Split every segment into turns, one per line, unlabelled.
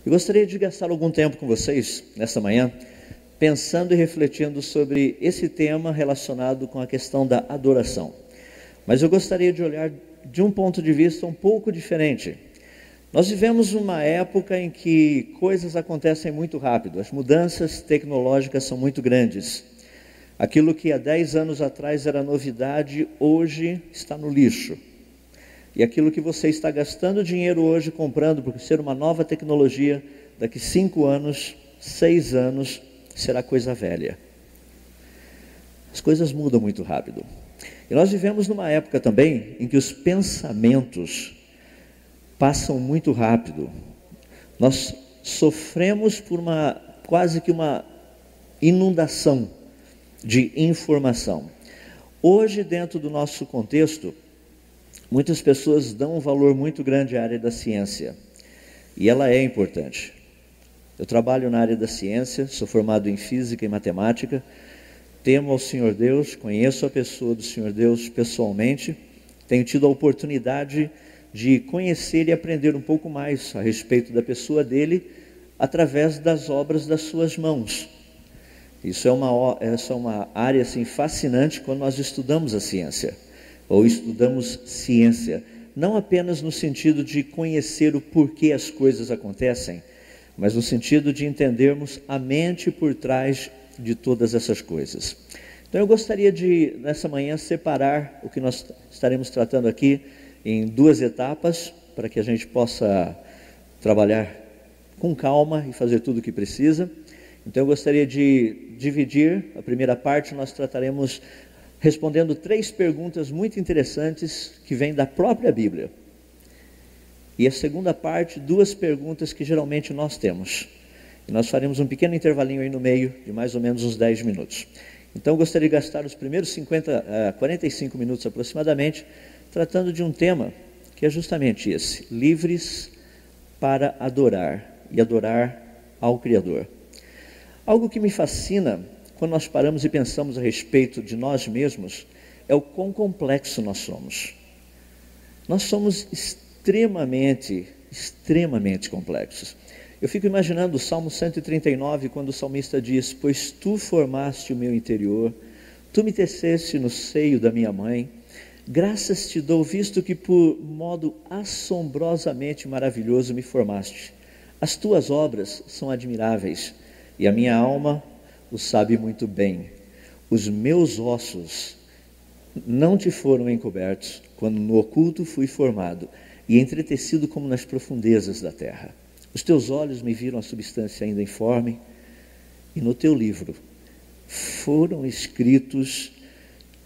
Eu gostaria de gastar algum tempo com vocês nesta manhã, pensando e refletindo sobre esse tema relacionado com a questão da adoração. Mas eu gostaria de olhar de um ponto de vista um pouco diferente. Nós vivemos uma época em que coisas acontecem muito rápido, as mudanças tecnológicas são muito grandes. Aquilo que há 10 anos atrás era novidade, hoje está no lixo. E aquilo que você está gastando dinheiro hoje comprando, por ser uma nova tecnologia, daqui 5 anos, 6 anos, será coisa velha. As coisas mudam muito rápido. E nós vivemos numa época também em que os pensamentos passam muito rápido. Nós sofremos por quase que uma inundação de informação. Hoje, dentro do nosso contexto, muitas pessoas dão um valor muito grande à área da ciência, e ela é importante. Eu trabalho na área da ciência, sou formado em física e matemática, temo ao Senhor Deus, conheço a pessoa do Senhor Deus pessoalmente, tenho tido a oportunidade de conhecer e aprender um pouco mais a respeito da pessoa dele, através das obras das suas mãos. Essa é uma área assim, fascinante quando nós estudamos a ciência. Ou estudamos ciência, não apenas no sentido de conhecer o porquê as coisas acontecem, mas no sentido de entendermos a mente por trás de todas essas coisas. Então eu gostaria de, nessa manhã, separar o que nós estaremos tratando aqui em 2 etapas, para que a gente possa trabalhar com calma e fazer tudo o que precisa. Então eu gostaria de dividir, a primeira parte nós trataremos respondendo 3 perguntas muito interessantes que vêm da própria Bíblia. E a segunda parte, 2 perguntas que geralmente nós temos. E nós faremos um pequeno intervalinho aí no meio, de mais ou menos uns 10 minutos. Então eu gostaria de gastar os primeiros 45 minutos aproximadamente, tratando de um tema que é justamente esse: livres para adorar e adorar ao Criador. Algo que me fascina quando nós paramos e pensamos a respeito de nós mesmos, é o quão complexo nós somos. Nós somos extremamente complexos. Eu fico imaginando o Salmo 139, quando o salmista diz: pois tu formaste o meu interior, tu me teceste no seio da minha mãe, graças te dou, visto que por modo assombrosamente maravilhoso me formaste. As tuas obras são admiráveis, e a minha alma o sabe muito bem. Os meus ossos não te foram encobertos, quando no oculto fui formado e entretecido como nas profundezas da terra. Os teus olhos me viram a substância ainda informe, e no teu livro foram escritos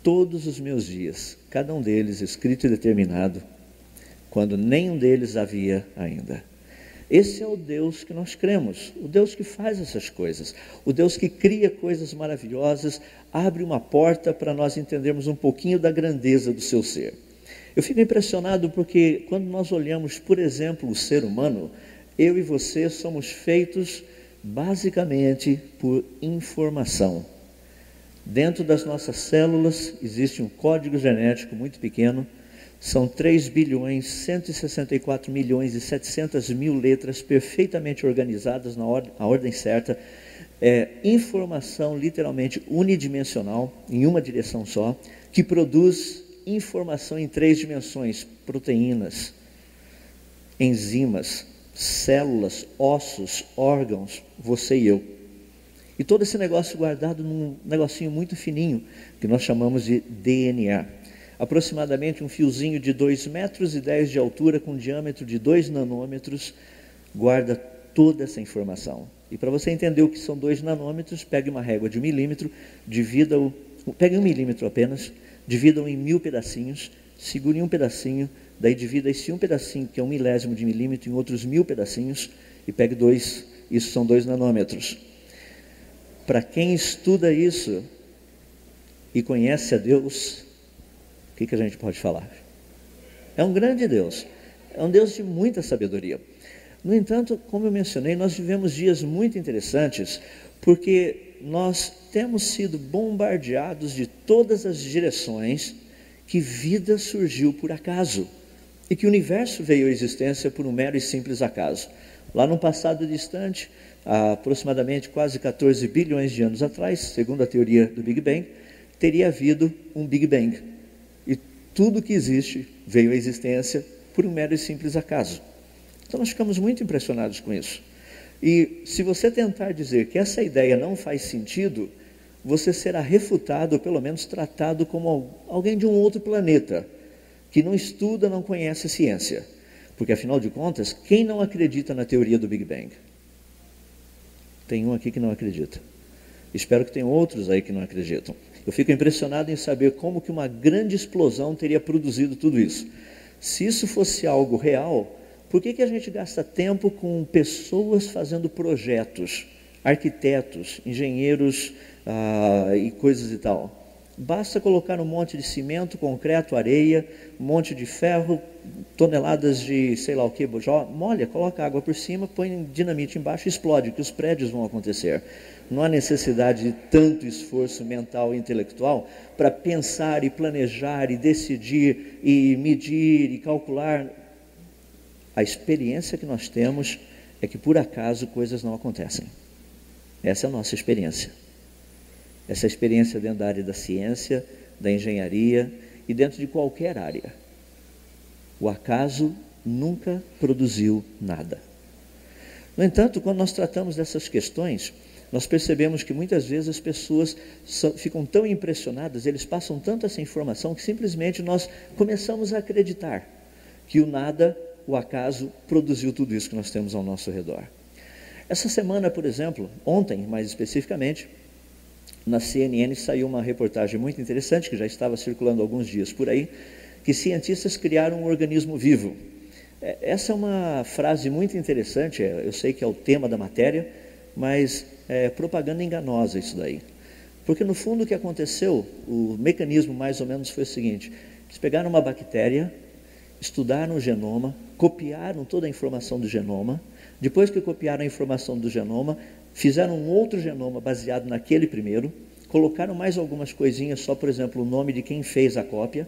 todos os meus dias, cada um deles escrito e determinado, quando nenhum deles havia ainda. Esse é o Deus que nós cremos, o Deus que faz essas coisas, o Deus que cria coisas maravilhosas, abre uma porta para nós entendermos um pouquinho da grandeza do seu ser. Eu fico impressionado porque quando nós olhamos, por exemplo, o ser humano, eu e você somos feitos basicamente por informação. Dentro das nossas células existe um código genético muito pequeno. São 3.164.700.000 letras perfeitamente organizadas na ordem certa. Informação literalmente unidimensional, em uma direção só, que produz informação em 3 dimensões: proteínas, enzimas, células, ossos, órgãos, você e eu. E todo esse negócio guardado num negocinho muito fininho, que nós chamamos de DNA. Aproximadamente um fiozinho de 2,10 metros de altura, com um diâmetro de 2 nanômetros, guarda toda essa informação. E para você entender o que são 2 nanômetros, pegue uma régua de 1 milímetro, pegue 1 milímetro apenas, divida-o em 1000 pedacinhos, segure um pedacinho, daí divida esse um pedacinho, que é 1 milésimo de milímetro, em outros 1000 pedacinhos, e pegue 2, isso são 2 nanômetros. Para quem estuda isso e conhece a Deus, o que a gente pode falar? É um grande Deus, é um Deus de muita sabedoria. No entanto, como eu mencionei, nós vivemos dias muito interessantes, porque nós temos sido bombardeados de todas as direções que vida surgiu por acaso, e que o universo veio à existência por um mero e simples acaso. Lá no passado distante, há aproximadamente quase 14 bilhões de anos atrás, segundo a teoria do Big Bang, teria havido um Big Bang. E tudo que existe veio à existência por um mero e simples acaso. Então nós ficamos muito impressionados com isso. E se você tentar dizer que essa ideia não faz sentido, você será refutado, ou pelo menos tratado como alguém de um outro planeta, que não estuda, não conhece a ciência. Porque, afinal de contas, quem não acredita na teoria do Big Bang? Tem um aqui que não acredita. Espero que tenham outros aí que não acreditam. Eu fico impressionado em saber como que uma grande explosão teria produzido tudo isso. Se isso fosse algo real, por que a gente gasta tempo com pessoas fazendo projetos, arquitetos, engenheiros e coisas e tal? Basta colocar um monte de cimento, concreto, areia, um monte de ferro, toneladas de sei lá o que, molha, coloca água por cima, põe dinamite embaixo e explode, que os prédios vão acontecer. Não há necessidade de tanto esforço mental e intelectual para pensar e planejar e decidir e medir e calcular. A experiência que nós temos é que por acaso coisas não acontecem. Essa é a nossa experiência. Essa é a experiência dentro da área da ciência, da engenharia e dentro de qualquer área. O acaso nunca produziu nada. No entanto, quando nós tratamos dessas questões, nós percebemos que muitas vezes as pessoas ficam tão impressionadas, eles passam tanto essa informação que simplesmente nós começamos a acreditar que o nada, o acaso, produziu tudo isso que nós temos ao nosso redor. Essa semana, por exemplo, ontem mais especificamente, na CNN saiu uma reportagem muito interessante, que já estava circulando há alguns dias por aí, que cientistas criaram um organismo vivo. Essa é uma frase muito interessante, eu sei que é o tema da matéria, mas é propaganda enganosa isso daí. Porque no fundo o que aconteceu, o mecanismo mais ou menos foi o seguinte: eles pegaram uma bactéria, estudaram o genoma, copiaram toda a informação do genoma, depois que copiaram a informação do genoma, fizeram um outro genoma baseado naquele primeiro, colocaram mais algumas coisinhas, só por exemplo o nome de quem fez a cópia,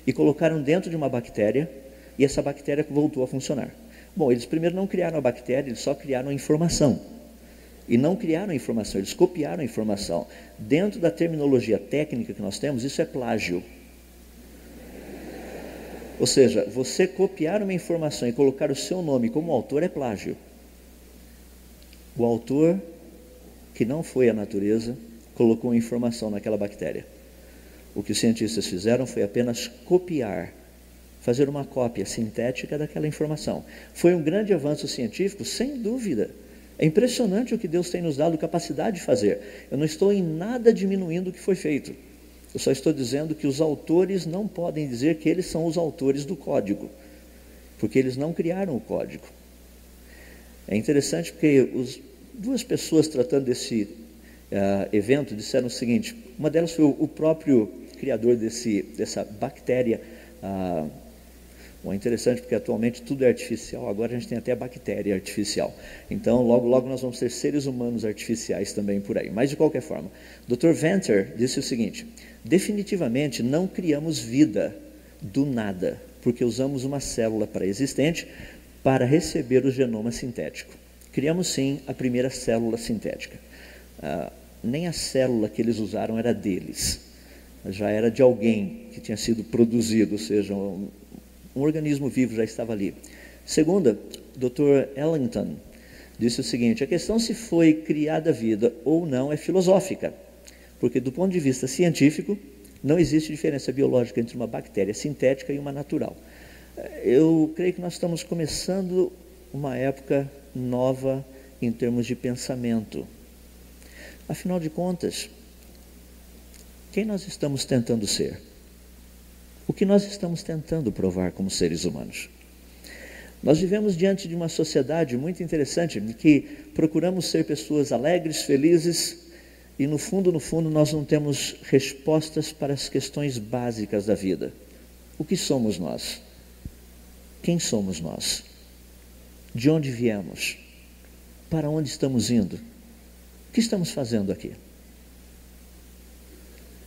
e colocaram dentro de uma bactéria, e essa bactéria voltou a funcionar. Bom, eles primeiro não criaram a bactéria, eles só criaram a informação. E não criaram a informação, eles copiaram a informação. Dentro da terminologia técnica que nós temos, isso é plágio. Ou seja, você copiar uma informação e colocar o seu nome como autor é plágio. O autor, que não foi a natureza, colocou a informação naquela bactéria. O que os cientistas fizeram foi apenas copiar, fazer uma cópia sintética daquela informação. Foi um grande avanço científico, sem dúvida. É impressionante o que Deus tem nos dado capacidade de fazer. Eu não estou em nada diminuindo o que foi feito. Eu só estou dizendo que os autores não podem dizer que eles são os autores do código, porque eles não criaram o código. É interessante porque duas pessoas tratando desse evento disseram o seguinte: uma delas foi o próprio criador dessa bactéria. Bom, é interessante porque atualmente tudo é artificial, agora a gente tem até bactéria artificial. Então logo logo nós vamos ter seres humanos artificiais também por aí. Mas de qualquer forma, Dr. Venter disse o seguinte: definitivamente não criamos vida do nada, porque usamos uma célula pré-existente para receber o genoma sintético. Criamos sim a primeira célula sintética. Nem a célula que eles usaram era deles, já era de alguém que tinha sido produzido, ou seja, um organismo vivo já estava ali. Segunda, Dr. Ellington disse o seguinte: a questão se foi criada vida ou não é filosófica, porque do ponto de vista científico não existe diferença biológica entre uma bactéria sintética e uma natural. Eu creio que nós estamos começando uma época nova em termos de pensamento. Afinal de contas, quem nós estamos tentando ser? O que nós estamos tentando provar como seres humanos? Nós vivemos diante de uma sociedade muito interessante, em que procuramos ser pessoas alegres, felizes, e no fundo nós não temos respostas para as questões básicas da vida. O que somos nós? Quem somos nós? De onde viemos? Para onde estamos indo? O que estamos fazendo aqui?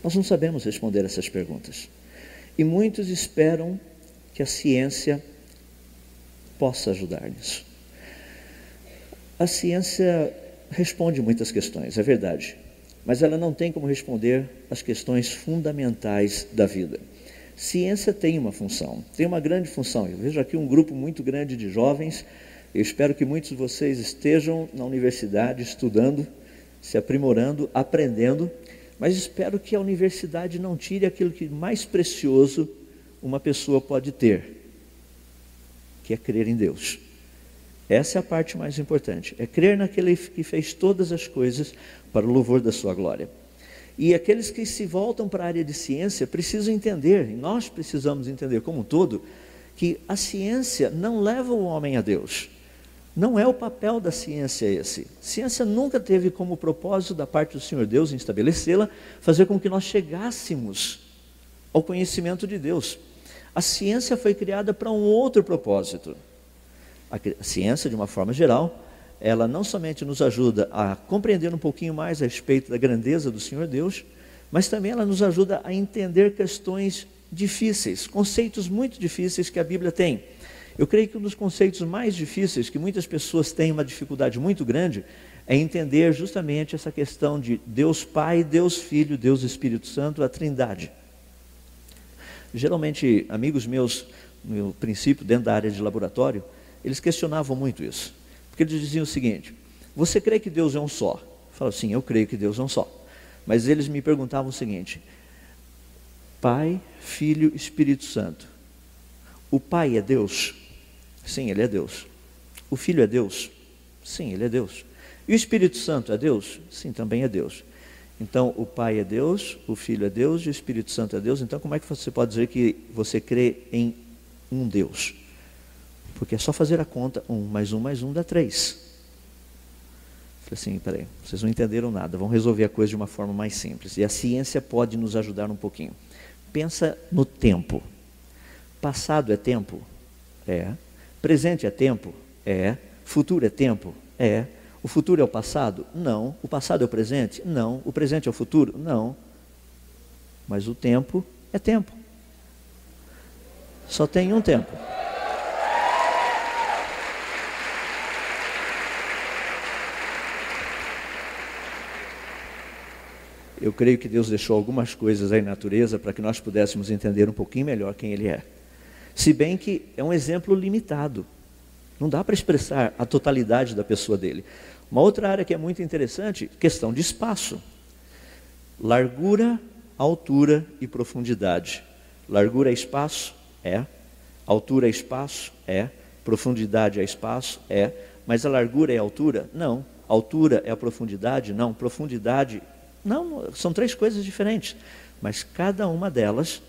Nós não sabemos responder essas perguntas. E muitos esperam que a ciência possa ajudar nisso. A ciência responde muitas questões, é verdade, mas ela não tem como responder as questões fundamentais da vida. Ciência tem uma função, tem uma grande função. Eu vejo aqui um grupo muito grande de jovens. Eu espero que muitos de vocês estejam na universidade estudando, se aprimorando, aprendendo, mas espero que a universidade não tire aquilo que mais precioso uma pessoa pode ter, que é crer em Deus. Essa é a parte mais importante, é crer naquele que fez todas as coisas para o louvor da sua glória. E aqueles que se voltam para a área de ciência precisam entender, e nós precisamos entender como um todo, que a ciência não leva o homem a Deus. Não é o papel da ciência esse. Ciência nunca teve como propósito da parte do Senhor Deus em estabelecê-la, fazer com que nós chegássemos ao conhecimento de Deus. A ciência foi criada para um outro propósito. A ciência, de uma forma geral, ela não somente nos ajuda a compreender um pouquinho mais a respeito da grandeza do Senhor Deus, mas também ela nos ajuda a entender questões difíceis, conceitos muito difíceis que a Bíblia tem. Eu creio que um dos conceitos mais difíceis, que muitas pessoas têm uma dificuldade muito grande, é entender justamente essa questão de Deus Pai, Deus Filho, Deus Espírito Santo, a Trindade. Geralmente, amigos meus, no princípio, dentro da área de laboratório, eles questionavam muito isso. Porque eles diziam o seguinte: você crê que Deus é um só? Eu falo, sim, eu creio que Deus é um só. Mas eles me perguntavam o seguinte: Pai, Filho, Espírito Santo. O Pai é Deus? Sim, Ele é Deus. O Filho é Deus? Sim, Ele é Deus. E o Espírito Santo é Deus? Sim, também é Deus. Então, o Pai é Deus, o Filho é Deus e o Espírito Santo é Deus. Então, como é que você pode dizer que você crê em um Deus? Porque é só fazer a conta, 1 mais 1 mais 1 dá 3. Falei assim, peraí, vocês não entenderam nada, vamos resolver a coisa de uma forma mais simples. E a ciência pode nos ajudar um pouquinho. Pensa no tempo. Passado é tempo? É. Presente é tempo? É. Futuro é tempo? É. O futuro é o passado? Não. O passado é o presente? Não. O presente é o futuro? Não. Mas o tempo é tempo. Só tem um tempo. Eu creio que Deus deixou algumas coisas aí na natureza para que nós pudéssemos entender um pouquinho melhor quem Ele é. Se bem que é um exemplo limitado. Não dá para expressar a totalidade da pessoa dele. Uma outra área que é muito interessante, questão de espaço. Largura, altura e profundidade. Largura é espaço? É. Altura é espaço? É. Profundidade é espaço? É. Mas a largura é a altura? Não. Altura é a profundidade? Não. Profundidade? Não. São três coisas diferentes. Mas cada uma delas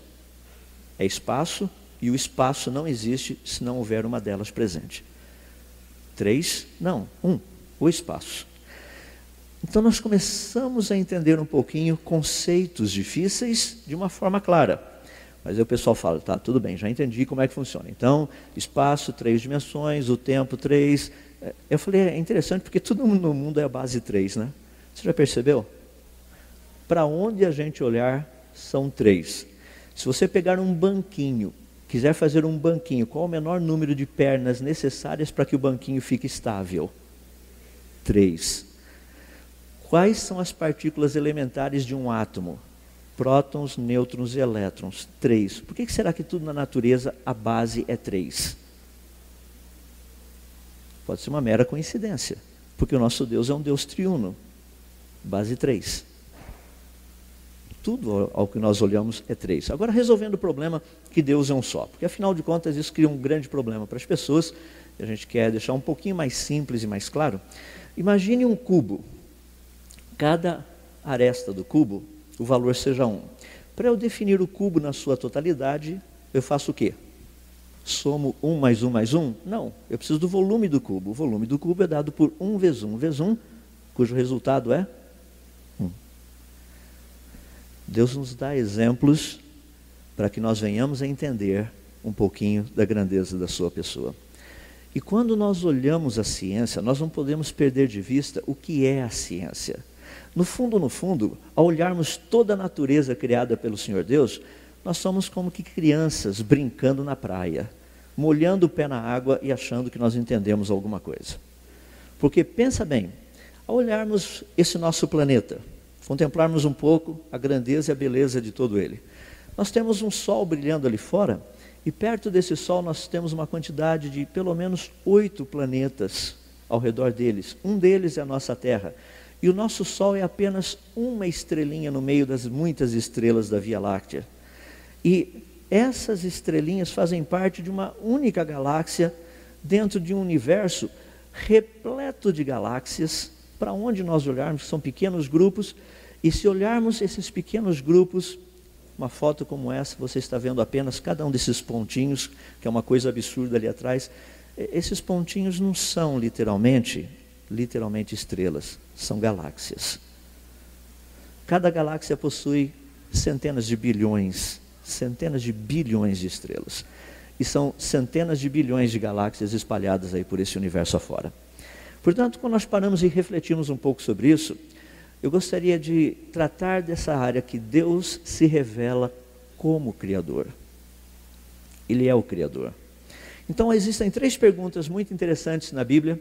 é espaço, e o espaço não existe se não houver uma delas presente. 3, não, 1, o espaço. Então nós começamos a entender um pouquinho conceitos difíceis de uma forma clara. Mas aí o pessoal fala, tá, tudo bem, já entendi como é que funciona. Então, espaço, 3 dimensões, o tempo, 3. Eu falei, é interessante porque tudo no mundo é a base 3, né? Você já percebeu? Para onde a gente olhar, são 3. Se você pegar um banquinho, quiser fazer um banquinho, qual o menor número de pernas necessárias para que o banquinho fique estável? 3. Quais são as partículas elementares de um átomo? Prótons, nêutrons e elétrons. 3. Por que será que tudo na natureza, a base é 3? Pode ser uma mera coincidência, porque o nosso Deus é um Deus triuno. Base 3. Tudo ao que nós olhamos é 3. Agora, resolvendo o problema que Deus é um só. Porque, afinal de contas, isso cria um grande problema para as pessoas. E a gente quer deixar um pouquinho mais simples e mais claro. Imagine um cubo. Cada aresta do cubo, o valor seja 1. Para eu definir o cubo na sua totalidade, eu faço o quê? Somo 1 mais 1 mais 1? Não, eu preciso do volume do cubo. O volume do cubo é dado por 1 vezes 1 vezes 1, cujo resultado é 1. Deus nos dá exemplos para que nós venhamos a entender um pouquinho da grandeza da sua pessoa. E quando nós olhamos a ciência, nós não podemos perder de vista o que é a ciência. No fundo, ao olharmos toda a natureza criada pelo Senhor Deus, nós somos como que crianças brincando na praia, molhando o pé na água e achando que nós entendemos alguma coisa. Porque pensa bem, ao olharmos esse nosso planeta, contemplarmos um pouco a grandeza e a beleza de todo ele, nós temos um sol brilhando ali fora, e perto desse sol nós temos uma quantidade de pelo menos 8 planetas ao redor deles. Um deles é a nossa Terra. E o nosso Sol é apenas uma estrelinha no meio das muitas estrelas da Via Láctea. E essas estrelinhas fazem parte de uma única galáxia dentro de um universo repleto de galáxias. Para onde nós olharmos, são pequenos grupos, e se olharmos esses pequenos grupos, uma foto como essa, você está vendo apenas cada um desses pontinhos, que é uma coisa absurda ali atrás. Esses pontinhos não são literalmente estrelas, são galáxias. Cada galáxia possui centenas de bilhões de estrelas. E são centenas de bilhões de galáxias espalhadas aí por esse universo afora. Portanto, quando nós paramos e refletimos um pouco sobre isso, eu gostaria de tratar dessa área que Deus se revela como Criador. Ele é o Criador. Então existem 3 perguntas muito interessantes na Bíblia,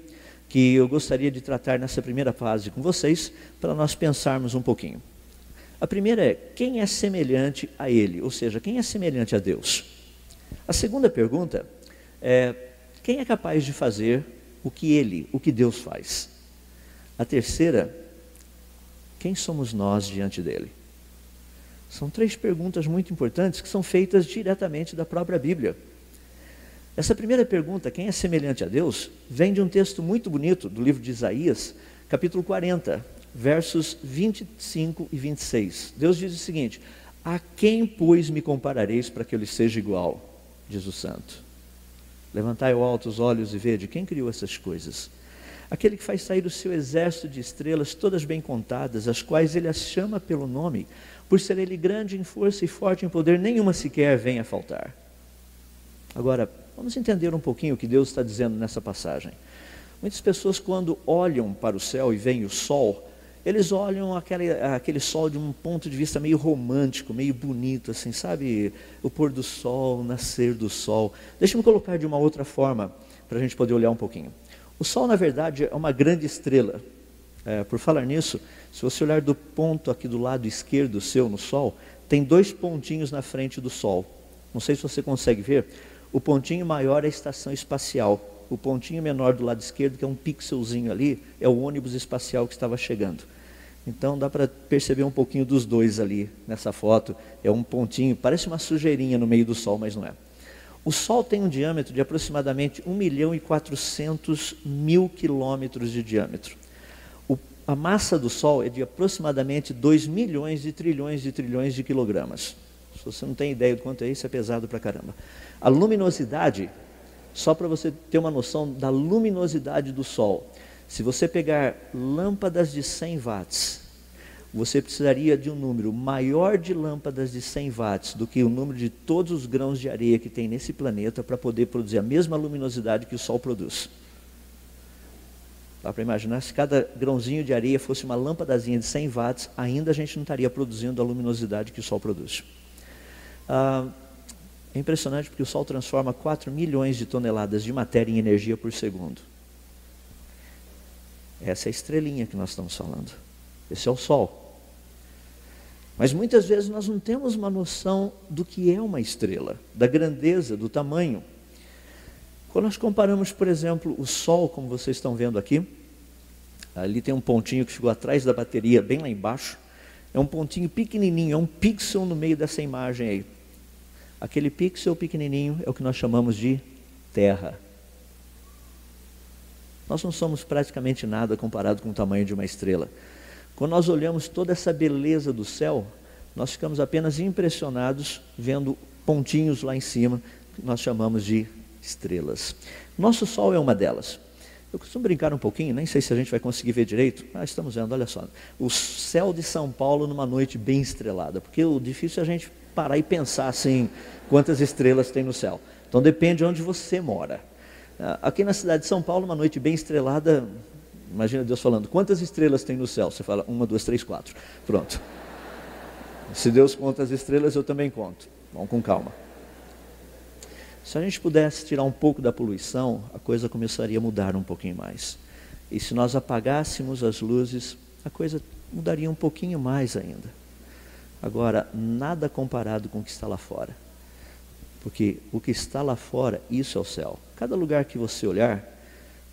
que eu gostaria de tratar nessa primeira fase com vocês, para nós pensarmos um pouquinho. A primeira é, quem é semelhante a Ele? Ou seja, quem é semelhante a Deus? A segunda pergunta é, quem é capaz de fazer o que Deus faz? A terceira, quem somos nós diante dele? São 3 perguntas muito importantes que são feitas diretamente da própria Bíblia. Essa primeira pergunta, quem é semelhante a Deus, vem de um texto muito bonito do livro de Isaías, capítulo 40, versos 25 e 26. Deus diz o seguinte: a quem, pois, me comparareis para que eu lhe seja igual? Diz o santo. Levantai ao alto os olhos e vede quem criou essas coisas. Aquele que faz sair o seu exército de estrelas, todas bem contadas, as quais ele as chama pelo nome, por ser ele grande em força e forte em poder, nenhuma sequer vem a faltar. Agora, vamos entender um pouquinho o que Deus está dizendo nessa passagem. Muitas pessoas, quando olham para o céu e veem o sol, eles olham aquele sol de um ponto de vista meio romântico, meio bonito, assim, sabe? O pôr do sol, o nascer do sol. Deixa-me colocar de uma outra forma, para a gente poder olhar um pouquinho. O Sol, na verdade, é uma grande estrela. Por falar nisso, se você olhar do ponto aqui do lado esquerdo seu no Sol, tem 2 pontinhos na frente do Sol. Não sei se você consegue ver. O pontinho maior é a estação espacial. O pontinho menor do lado esquerdo, que é um pixelzinho ali, é o ônibus espacial que estava chegando. Então dá para perceber um pouquinho dos 2 ali nessa foto. É um pontinho, parece uma sujeirinha no meio do Sol, mas não é. O Sol tem um diâmetro de aproximadamente 1.400.000 quilômetros de diâmetro. A massa do Sol é de aproximadamente 2 milhões de trilhões de quilogramas. Se você não tem ideia do quanto é isso, é pesado pra caramba. A luminosidade, só para você ter uma noção da luminosidade do Sol, se você pegar lâmpadas de 100 watts, você precisaria de um número maior de lâmpadas de 100 watts do que o número de todos os grãos de areia que tem nesse planeta para poder produzir a mesma luminosidade que o Sol produz. Dá para imaginar, se cada grãozinho de areia fosse uma lâmpadazinha de 100 watts, ainda a gente não estaria produzindo a luminosidade que o Sol produz. É impressionante porque o Sol transforma 4 milhões de toneladas de matéria em energia por segundo. Essa é a estrelinha que nós estamos falando. Esse é o Sol. Mas muitas vezes nós não temos uma noção do que é uma estrela, da grandeza, do tamanho. Quando nós comparamos, por exemplo, o Sol, como vocês estão vendo aqui, ali tem um pontinho que ficou atrás da bateria, bem lá embaixo. É um pontinho pequenininho, é um pixel no meio dessa imagem aí. Aquele pixel pequenininho é o que nós chamamos de Terra. Nós não somos praticamente nada comparado com o tamanho de uma estrela. Quando nós olhamos toda essa beleza do céu, nós ficamos apenas impressionados vendo pontinhos lá em cima, que nós chamamos de estrelas. Nosso Sol é uma delas. Eu costumo brincar um pouquinho, nem sei se a gente vai conseguir ver direito. Estamos vendo, olha só. O céu de São Paulo numa noite bem estrelada, porque o difícil é a gente parar e pensar assim, quantas estrelas tem no céu. Então depende de onde você mora. Aqui na cidade de São Paulo, uma noite bem estrelada, imagina Deus falando, quantas estrelas tem no céu? Você fala, 1, 2, 3, 4. Pronto. Se Deus conta as estrelas, eu também conto. Vamos com calma. Se a gente pudesse tirar um pouco da poluição, a coisa começaria a mudar um pouquinho mais. E se nós apagássemos as luzes, a coisa mudaria um pouquinho mais ainda. Agora, nada comparado com o que está lá fora. Porque o que está lá fora, isso é o céu. Cada lugar que você olhar,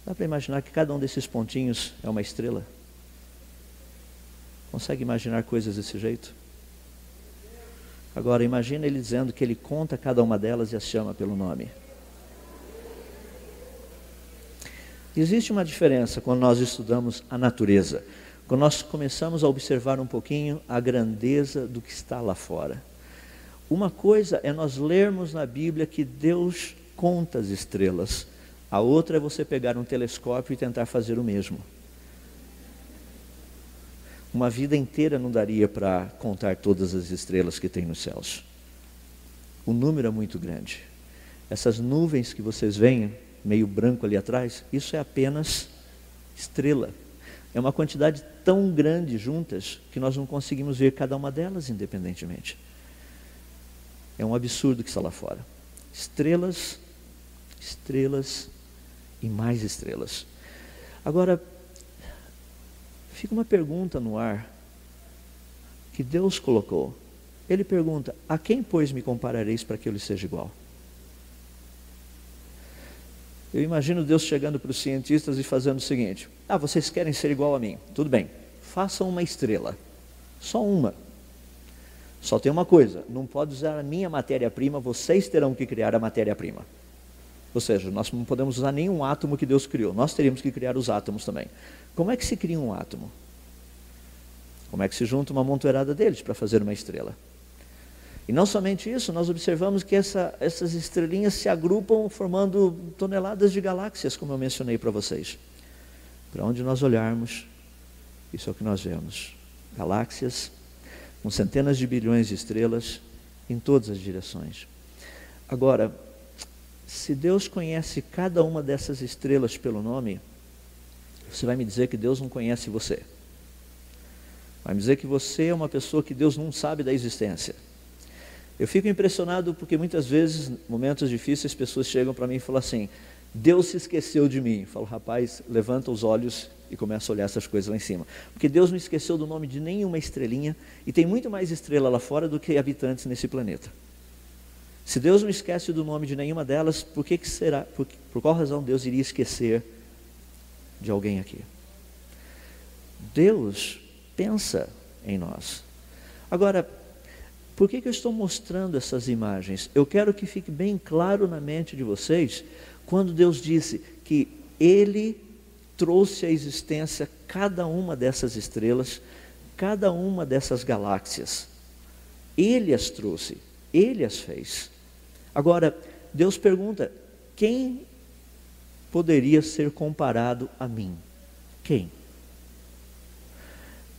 dá para imaginar que cada um desses pontinhos é uma estrela? Consegue imaginar coisas desse jeito? Agora, imagina ele dizendo que ele conta cada uma delas e as chama pelo nome. Existe uma diferença quando nós estudamos a natureza. Quando nós começamos a observar um pouquinho a grandeza do que está lá fora. Uma coisa é nós lermos na Bíblia que Deus conta as estrelas. A outra é você pegar um telescópio e tentar fazer o mesmo. Uma vida inteira não daria para contar todas as estrelas que tem nos céus. O número é muito grande. Essas nuvens que vocês veem, meio branco ali atrás, isso é apenas estrela. É uma quantidade tão grande juntas que nós não conseguimos ver cada uma delas independentemente. É um absurdo que está lá fora. Estrelas, estrelas e mais estrelas. Agora, fica uma pergunta no ar que Deus colocou. Ele pergunta: a quem, pois, me comparareis para que eu lhe seja igual? Eu imagino Deus chegando para os cientistas e fazendo o seguinte: vocês querem ser igual a mim? Tudo bem, façam uma estrela. Só uma. Só tem uma coisa: não pode usar a minha matéria-prima, vocês terão que criar a matéria-prima. Ou seja, nós não podemos usar nenhum átomo que Deus criou, nós teríamos que criar os átomos também. Como é que se cria um átomo? Como é que se junta uma amontoeirada deles para fazer uma estrela? E não somente isso, nós observamos que essas estrelinhas se agrupam formando toneladas de galáxias, como eu mencionei para vocês. Para onde nós olharmos, isso é o que nós vemos. Galáxias com centenas de bilhões de estrelas em todas as direções. Agora, se Deus conhece cada uma dessas estrelas pelo nome, você vai me dizer que Deus não conhece você. Vai me dizer que você é uma pessoa que Deus não sabe da existência. Eu fico impressionado porque muitas vezes, em momentos difíceis, pessoas chegam para mim e falam assim: Deus se esqueceu de mim. Eu falo: rapaz, levanta os olhos e começa a olhar essas coisas lá em cima. Porque Deus não esqueceu do nome de nenhuma estrelinha, e tem muito mais estrela lá fora do que habitantes nesse planeta. Se Deus não esquece do nome de nenhuma delas, por que será? Por qual razão Deus iria esquecer de alguém aqui? Deus pensa em nós. Agora, por que eu estou mostrando essas imagens? Eu quero que fique bem claro na mente de vocês, quando Deus disse que Ele trouxe à existência cada uma dessas estrelas, cada uma dessas galáxias. Ele as trouxe, Ele as fez. Agora, Deus pergunta: quem poderia ser comparado a mim? Quem?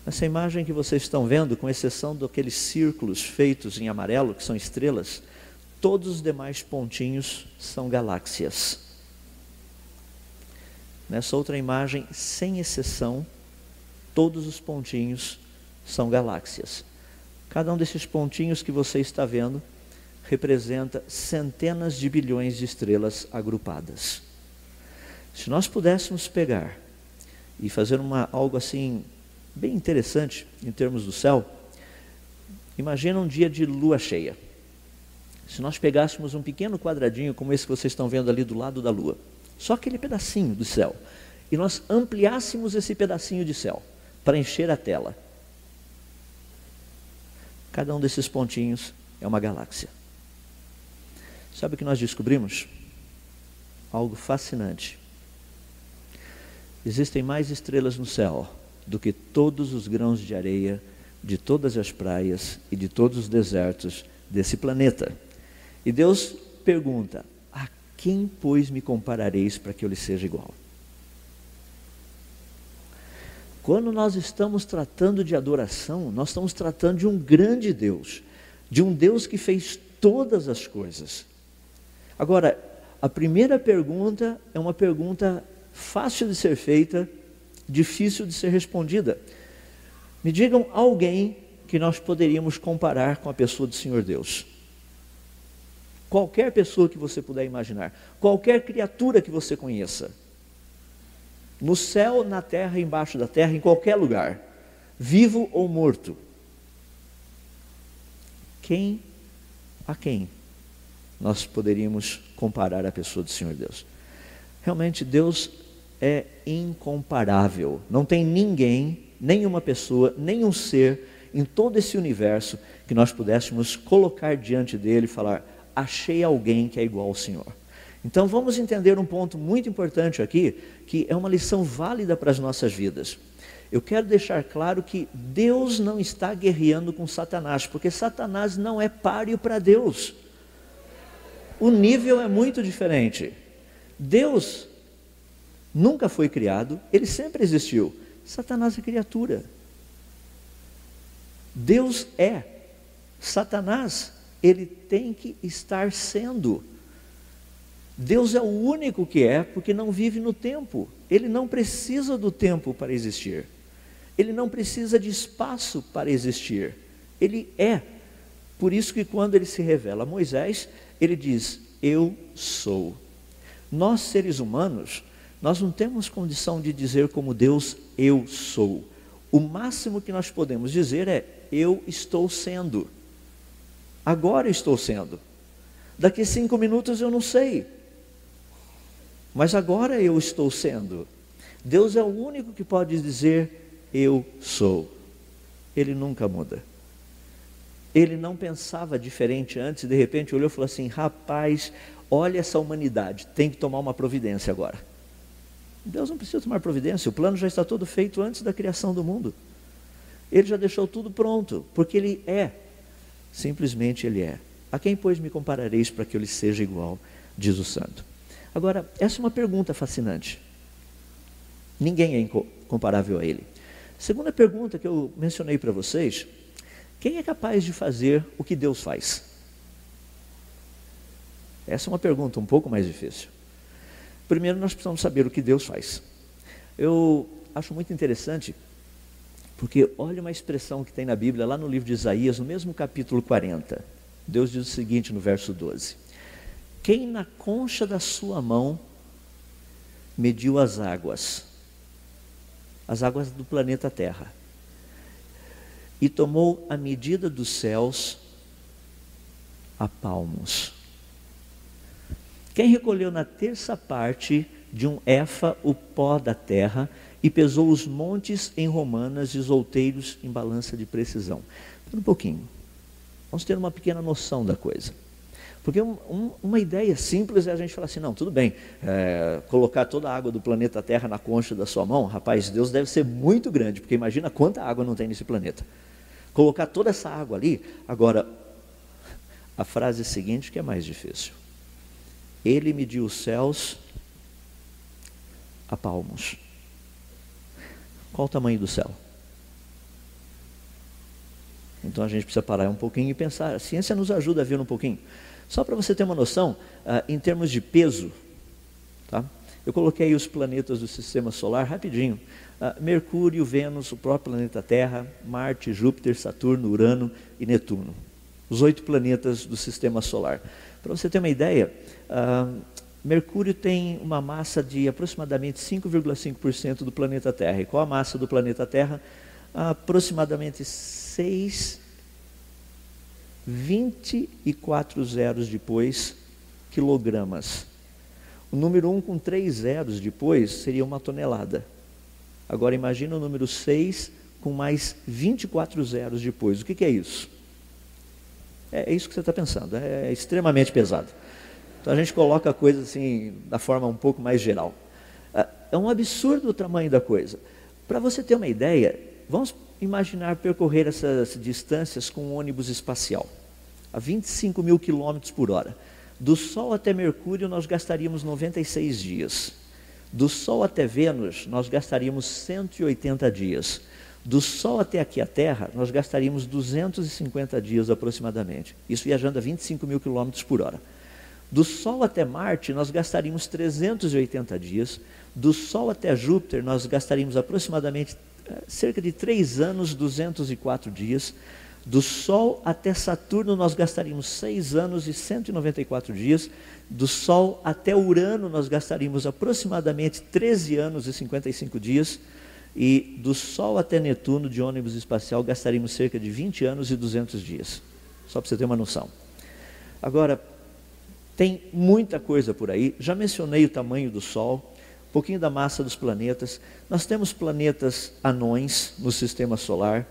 Essa imagem que vocês estão vendo, com exceção daqueles círculos feitos em amarelo, que são estrelas, todos os demais pontinhos são galáxias. Nessa outra imagem, sem exceção, todos os pontinhos são galáxias. Cada um desses pontinhos que você está vendo representa centenas de bilhões de estrelas agrupadas. Se nós pudéssemos pegar e fazer algo assim bem interessante em termos do céu, imagina um dia de lua cheia. Se nós pegássemos um pequeno quadradinho como esse que vocês estão vendo ali do lado da lua, só aquele pedacinho do céu, e nós ampliássemos esse pedacinho de céu para encher a tela, cada um desses pontinhos é uma galáxia. Sabe o que nós descobrimos? Algo fascinante. Existem mais estrelas no céu do que todos os grãos de areia de todas as praias e de todos os desertos desse planeta. E Deus pergunta: a quem, pois, me comparareis para que eu lhe seja igual? Quando nós estamos tratando de adoração, nós estamos tratando de um grande Deus, de um Deus que fez todas as coisas. Agora, a primeira pergunta é uma pergunta fácil de ser feita, difícil de ser respondida. Me digam alguém que nós poderíamos comparar com a pessoa do Senhor Deus. Qualquer pessoa que você puder imaginar, qualquer criatura que você conheça. no céu, na terra, embaixo da terra, em qualquer lugar, vivo ou morto. A quem nós poderíamos comparar a pessoa do Senhor Deus? Realmente Deus é incomparável. Não tem ninguém, nenhuma pessoa, nenhum ser em todo esse universo que nós pudéssemos colocar diante dele e falar: achei alguém que é igual ao Senhor. Então vamos entender um ponto muito importante aqui, que é uma lição válida para as nossas vidas. Eu quero deixar claro que Deus não está guerreando com Satanás, porque Satanás não é páreo para Deus. O nível é muito diferente. Deus nunca foi criado, ele sempre existiu. Satanás é criatura. Deus é. Satanás, ele tem que estar sendo. Deus é o único que é, porque não vive no tempo. Ele não precisa do tempo para existir. Ele não precisa de espaço para existir. Ele é. Por isso que quando ele se revela a Moisés, ele diz: eu sou. Nós, seres humanos, nós não temos condição de dizer como Deus: eu sou. O máximo que nós podemos dizer é: eu estou sendo. Agora estou sendo. Daqui 5 minutos eu não sei. Mas agora eu estou sendo. Deus é o único que pode dizer: eu sou. Ele nunca muda. Ele não pensava diferente antes, de repente olhou e falou assim: rapaz, olha essa humanidade, tem que tomar uma providência agora. Deus não precisa tomar providência, o plano já está todo feito antes da criação do mundo. Ele já deixou tudo pronto, porque Ele é. Simplesmente Ele é. A quem, pois, me comparareis para que eu lhe seja igual, diz o santo. Agora, essa é uma pergunta fascinante. Ninguém é incomparável a Ele. Segunda pergunta que eu mencionei para vocês: quem é capaz de fazer o que Deus faz? Essa é uma pergunta um pouco mais difícil. Primeiro nós precisamos saber o que Deus faz. Eu acho muito interessante, porque olha uma expressão que tem na Bíblia, lá no livro de Isaías, no mesmo capítulo 40. Deus diz o seguinte no verso 12: quem na concha da sua mão mediu as águas do planeta Terra, e tomou a medida dos céus a palmos. Quem recolheu na terça parte de um éfa o pó da terra e pesou os montes em romanas e os outeiros em balança de precisão. Espera um pouquinho. Vamos ter uma pequena noção da coisa. Porque uma ideia simples é a gente falar assim: não, tudo bem, colocar toda a água do planeta Terra na concha da sua mão, rapaz, Deus deve ser muito grande, porque imagina quanta água não tem nesse planeta. Colocar toda essa água ali. Agora, a frase seguinte que é mais difícil: Ele mediu os céus a palmos. Qual o tamanho do céu? Então a gente precisa parar um pouquinho e pensar. A ciência nos ajuda a ver um pouquinho. Só para você ter uma noção, em termos de peso, tá? Eu coloquei os planetas do sistema solar rapidinho. Mercúrio, Vênus, o próprio planeta Terra, Marte, Júpiter, Saturno, Urano e Netuno. Os 8 planetas do sistema solar. Para você ter uma ideia, Mercúrio tem uma massa de aproximadamente 5,5% do planeta Terra. E qual a massa do planeta Terra? Aproximadamente 24 zeros depois, quilogramas. O número 1 com 3 zeros depois seria 1 tonelada. Agora imagina o número 6 com mais 24 zeros depois. O que é isso? É isso que você está pensando. É extremamente pesado. Então a gente coloca a coisa assim, da forma um pouco mais geral. É um absurdo o tamanho da coisa. Para você ter uma ideia, vamos imaginar percorrer essas distâncias com um ônibus espacial, a 25 mil quilômetros por hora. Do Sol até Mercúrio nós gastaríamos 96 dias. Do Sol até Vênus nós gastaríamos 180 dias. Do Sol até aqui a Terra nós gastaríamos 250 dias aproximadamente. Isso viajando a 25 mil quilômetros por hora. Do Sol até Marte nós gastaríamos 380 dias. Do Sol até Júpiter nós gastaríamos aproximadamente cerca de 3 anos, 204 dias. Do Sol até Saturno nós gastaríamos 6 anos e 194 dias. Do Sol até Urano nós gastaríamos aproximadamente 13 anos e 55 dias. E do Sol até Netuno, de ônibus espacial, gastaríamos cerca de 20 anos e 200 dias. Só para você ter uma noção. Agora, tem muita coisa por aí. Já mencionei o tamanho do Sol, um pouquinho da massa dos planetas. Nós temos planetas anões no sistema solar.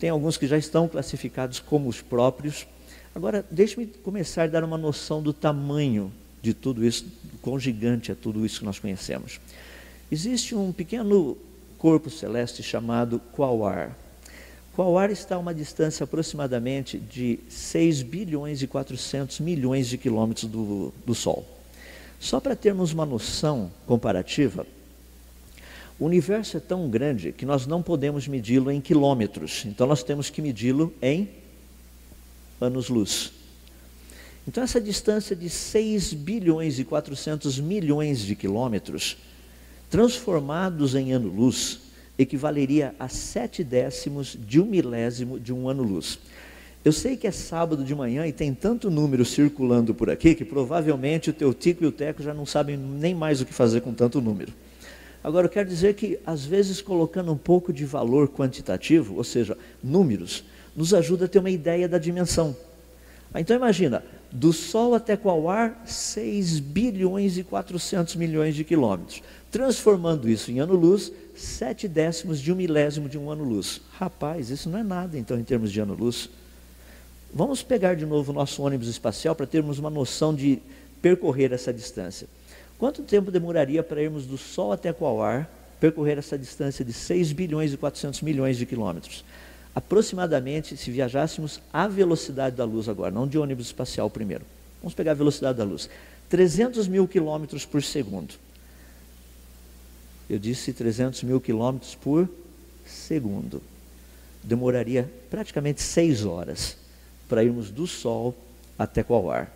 Tem alguns que já estão classificados como os próprios. Agora, deixe-me começar a dar uma noção do tamanho de tudo isso, do quão gigante é tudo isso que nós conhecemos. Existe um pequeno corpo celeste chamado Quasar. Quasar está a uma distância aproximadamente de 6 bilhões e 400 milhões de quilômetros do Sol. Só para termos uma noção comparativa, o universo é tão grande que nós não podemos medi-lo em quilômetros, então nós temos que medi-lo em anos-luz. Então essa distância de 6 bilhões e 400 milhões de quilômetros, transformados em ano-luz, equivaleria a 7/10 de 1/1000 de um ano-luz. Eu sei que é sábado de manhã e tem tanto número circulando por aqui que provavelmente o teu tico e o teco já não sabem nem mais o que fazer com tanto número. Agora eu quero dizer que às vezes colocando um pouco de valor quantitativo, ou seja, números, nos ajuda a ter uma ideia da dimensão. Então imagina, do Sol até Quasar, 6 bilhões e 400 milhões de quilômetros. Transformando isso em ano-luz, 7/10 de 1/1000 de um ano-luz. Rapaz, isso não é nada então em termos de ano-luz. Vamos pegar de novo o nosso ônibus espacial para termos uma noção de percorrer essa distância. Quanto tempo demoraria para irmos do Sol até Quasar, percorrer essa distância de 6 bilhões e 400 milhões de quilômetros? Aproximadamente, se viajássemos à velocidade da luz agora, não de ônibus espacial primeiro. Vamos pegar a velocidade da luz. 300 mil quilômetros por segundo. Eu disse 300 mil quilômetros por segundo. Demoraria praticamente 6 horas para irmos do Sol até Quasar.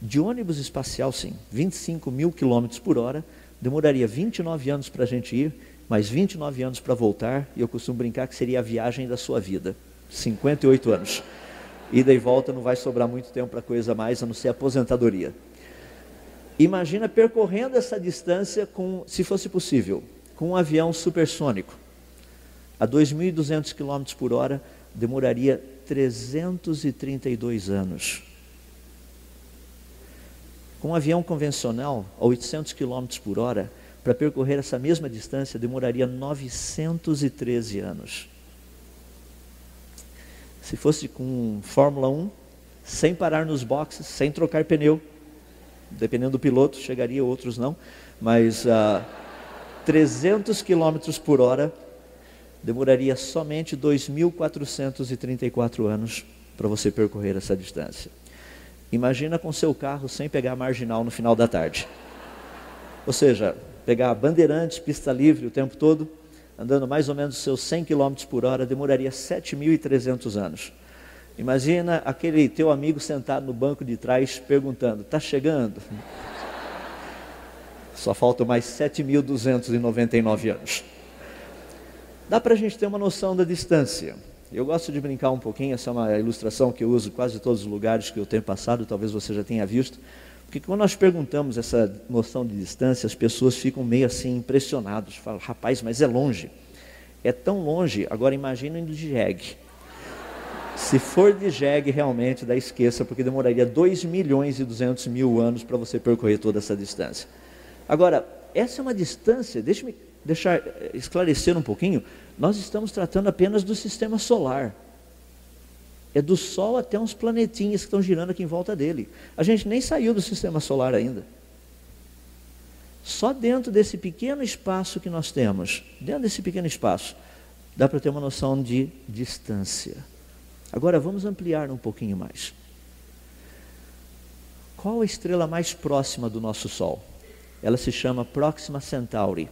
De ônibus espacial, sim, 25 mil quilômetros por hora, demoraria 29 anos para a gente ir, mais 29 anos para voltar, e eu costumo brincar que seria a viagem da sua vida, 58 anos. Ida e volta não vai sobrar muito tempo para coisa mais, a não ser aposentadoria. Imagina percorrendo essa distância, se fosse possível, com um avião supersônico. A 2.200 km por hora, demoraria 332 anos. Com um avião convencional, a 800 km por hora, para percorrer essa mesma distância, demoraria 913 anos. Se fosse com Fórmula 1, sem parar nos boxes, sem trocar pneu, dependendo do piloto, chegaria, outros não, mas 300 km por hora, demoraria somente 2.434 anos para você percorrer essa distância. Imagina com seu carro sem pegar a marginal no final da tarde. Ou seja, pegar Bandeirantes, pista livre o tempo todo, andando mais ou menos os seus 100 km por hora, demoraria 7.300 anos. Imagina aquele teu amigo sentado no banco de trás perguntando, está chegando? Só faltam mais 7.299 anos. Dá para a gente ter uma noção da distância. Eu gosto de brincar um pouquinho, essa é uma ilustração que eu uso em quase todos os lugares que eu tenho passado, talvez você já tenha visto. Porque quando nós perguntamos essa noção de distância, as pessoas ficam meio assim impressionadas. Falam, rapaz, mas é longe. É tão longe, agora imagina indo de jegue. Se for de jegue, realmente, daí esqueça, porque demoraria 2.200.000 anos para você percorrer toda essa distância. Agora, essa é uma distância, deixa-me esclarecer um pouquinho, nós estamos tratando apenas do sistema solar. É do Sol até uns planetinhas que estão girando aqui em volta dele. A gente nem saiu do sistema solar ainda. Só dentro desse pequeno espaço que nós temos, dentro desse pequeno espaço, dá para ter uma noção de distância. Agora vamos ampliar um pouquinho mais. Qual a estrela mais próxima do nosso Sol? Ela se chama Próxima Centauri.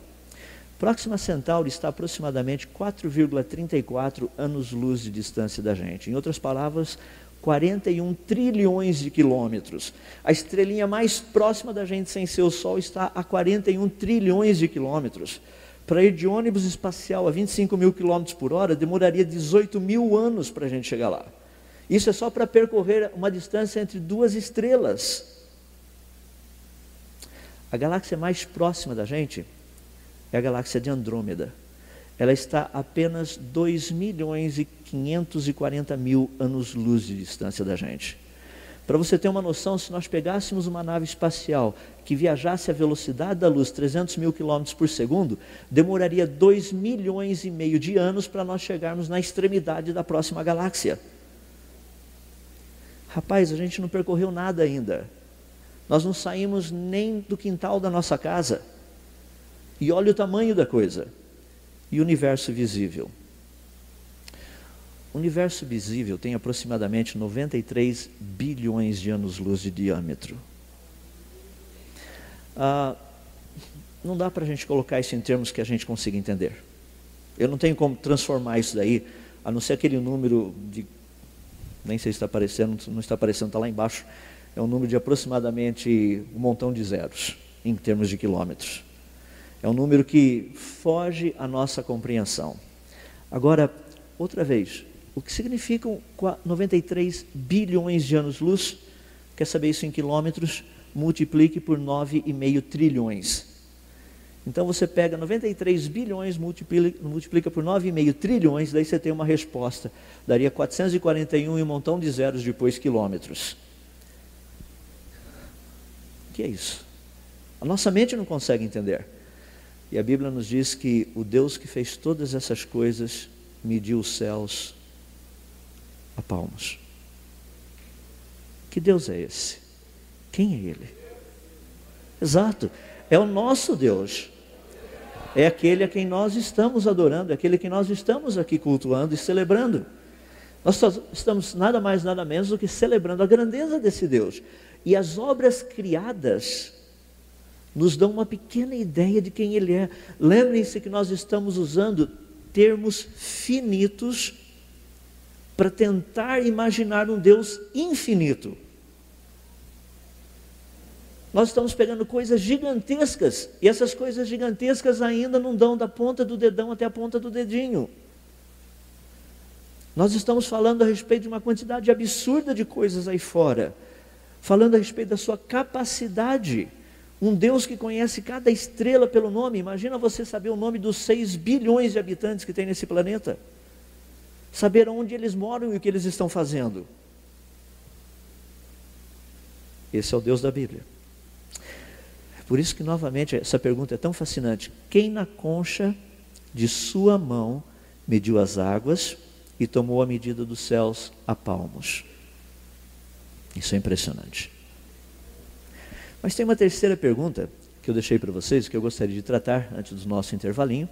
Próxima Centauri está aproximadamente 4,34 anos-luz de distância da gente. Em outras palavras, 41 trilhões de quilômetros. A estrelinha mais próxima da gente sem ser o Sol está a 41 trilhões de quilômetros. para ir de ônibus espacial a 25 mil quilômetros por hora, demoraria 18 mil anos para a gente chegar lá. Isso é só para percorrer uma distância entre duas estrelas. A galáxia mais próxima da gente é a galáxia de Andrômeda. Ela está a apenas 2.540.000 anos-luz de distância da gente. Para você ter uma noção, se nós pegássemos uma nave espacial que viajasse à velocidade da luz, 300 mil quilômetros por segundo, demoraria 2,5 milhões de anos para nós chegarmos na extremidade da próxima galáxia. Rapaz, a gente não percorreu nada ainda. Nós não saímos nem do quintal da nossa casa. E olha o tamanho da coisa. E o universo visível. O universo visível tem aproximadamente 93 bilhões de anos-luz de diâmetro. Não dá para a gente colocar isso em termos que a gente consiga entender. Eu não tenho como transformar isso daí, a não ser aquele número de... Nem sei se está aparecendo, não está aparecendo, está lá embaixo. É um número de aproximadamente um montão de zeros, em termos de quilômetros. É um número que foge à nossa compreensão. Agora, outra vez, o que significam 93 bilhões de anos-luz? Quer saber isso em quilômetros? Multiplique por 9,5 trilhões. Então você pega 93 bilhões, multiplica por 9,5 trilhões, daí você tem uma resposta. Daria 441 e um montão de zeros depois quilômetros. O que é isso? A nossa mente não consegue entender. E a Bíblia nos diz que o Deus que fez todas essas coisas mediu os céus a palmos. Que Deus é esse? Quem é Ele? Exato, é o nosso Deus. É aquele a quem nós estamos adorando, é aquele que nós estamos aqui cultuando e celebrando. Nós estamos nada mais, nada menos do que celebrando a grandeza desse Deus. E as obras criadas nos dão uma pequena ideia de quem Ele é. Lembrem-se que nós estamos usando termos finitos para tentar imaginar um Deus infinito. Nós estamos pegando coisas gigantescas, e essas coisas gigantescas ainda não dão da ponta do dedão até a ponta do dedinho. Nós estamos falando a respeito de uma quantidade absurda de coisas aí fora, falando a respeito da sua capacidade. Um Deus que conhece cada estrela pelo nome. Imagina você saber o nome dos 6 bilhões de habitantes que tem nesse planeta. Saber onde eles moram e o que eles estão fazendo. Esse é o Deus da Bíblia. Por isso que novamente essa pergunta é tão fascinante. Quem na concha de sua mão mediu as águas e tomou a medida dos céus a palmos? Isso é impressionante. Mas tem uma terceira pergunta que eu deixei para vocês, que eu gostaria de tratar antes do nosso intervalinho,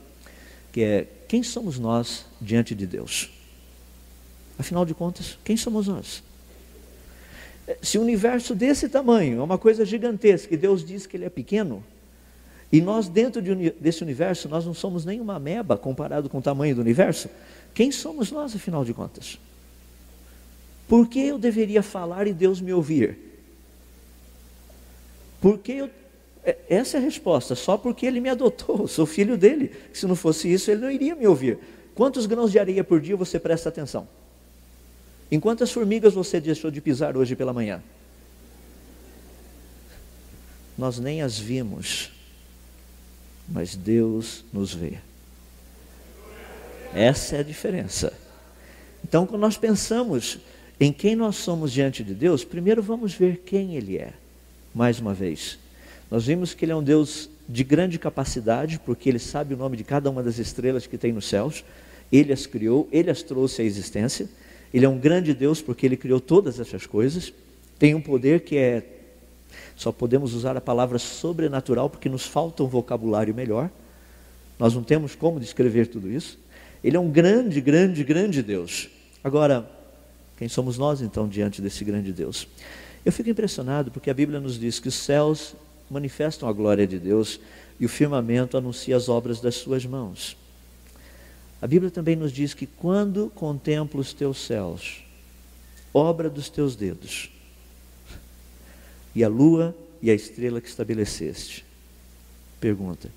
que é: quem somos nós diante de Deus? Afinal de contas, quem somos nós? Se o universo desse tamanho é uma coisa gigantesca e Deus diz que ele é pequeno, e nós dentro desse universo, nós não somos nem uma ameba comparado com o tamanho do universo, quem somos nós afinal de contas? Por que eu deveria falar e Deus me ouvir? Essa é a resposta, só porque Ele me adotou, eu sou filho dEle. Se não fosse isso, Ele não iria me ouvir. Quantos grãos de areia por dia você presta atenção? Em quantas formigas você deixou de pisar hoje pela manhã? Nós nem as vimos, mas Deus nos vê. Essa é a diferença. Então, quando nós pensamos em quem nós somos diante de Deus, primeiro vamos ver quem Ele é. Mais uma vez, nós vimos que Ele é um Deus de grande capacidade, porque Ele sabe o nome de cada uma das estrelas que tem nos céus. Ele as criou, Ele as trouxe à existência. Ele é um grande Deus porque Ele criou todas essas coisas. Tem um poder que só podemos usar a palavra sobrenatural porque nos falta um vocabulário melhor. Nós não temos como descrever tudo isso. Ele é um grande, grande, grande Deus. Agora, quem somos nós então diante desse grande Deus? Eu fico impressionado porque a Bíblia nos diz que os céus manifestam a glória de Deus e o firmamento anuncia as obras das suas mãos. A Bíblia também nos diz que quando contemplo os teus céus, obra dos teus dedos, e a lua e a estrela que estabeleceste, pergunta: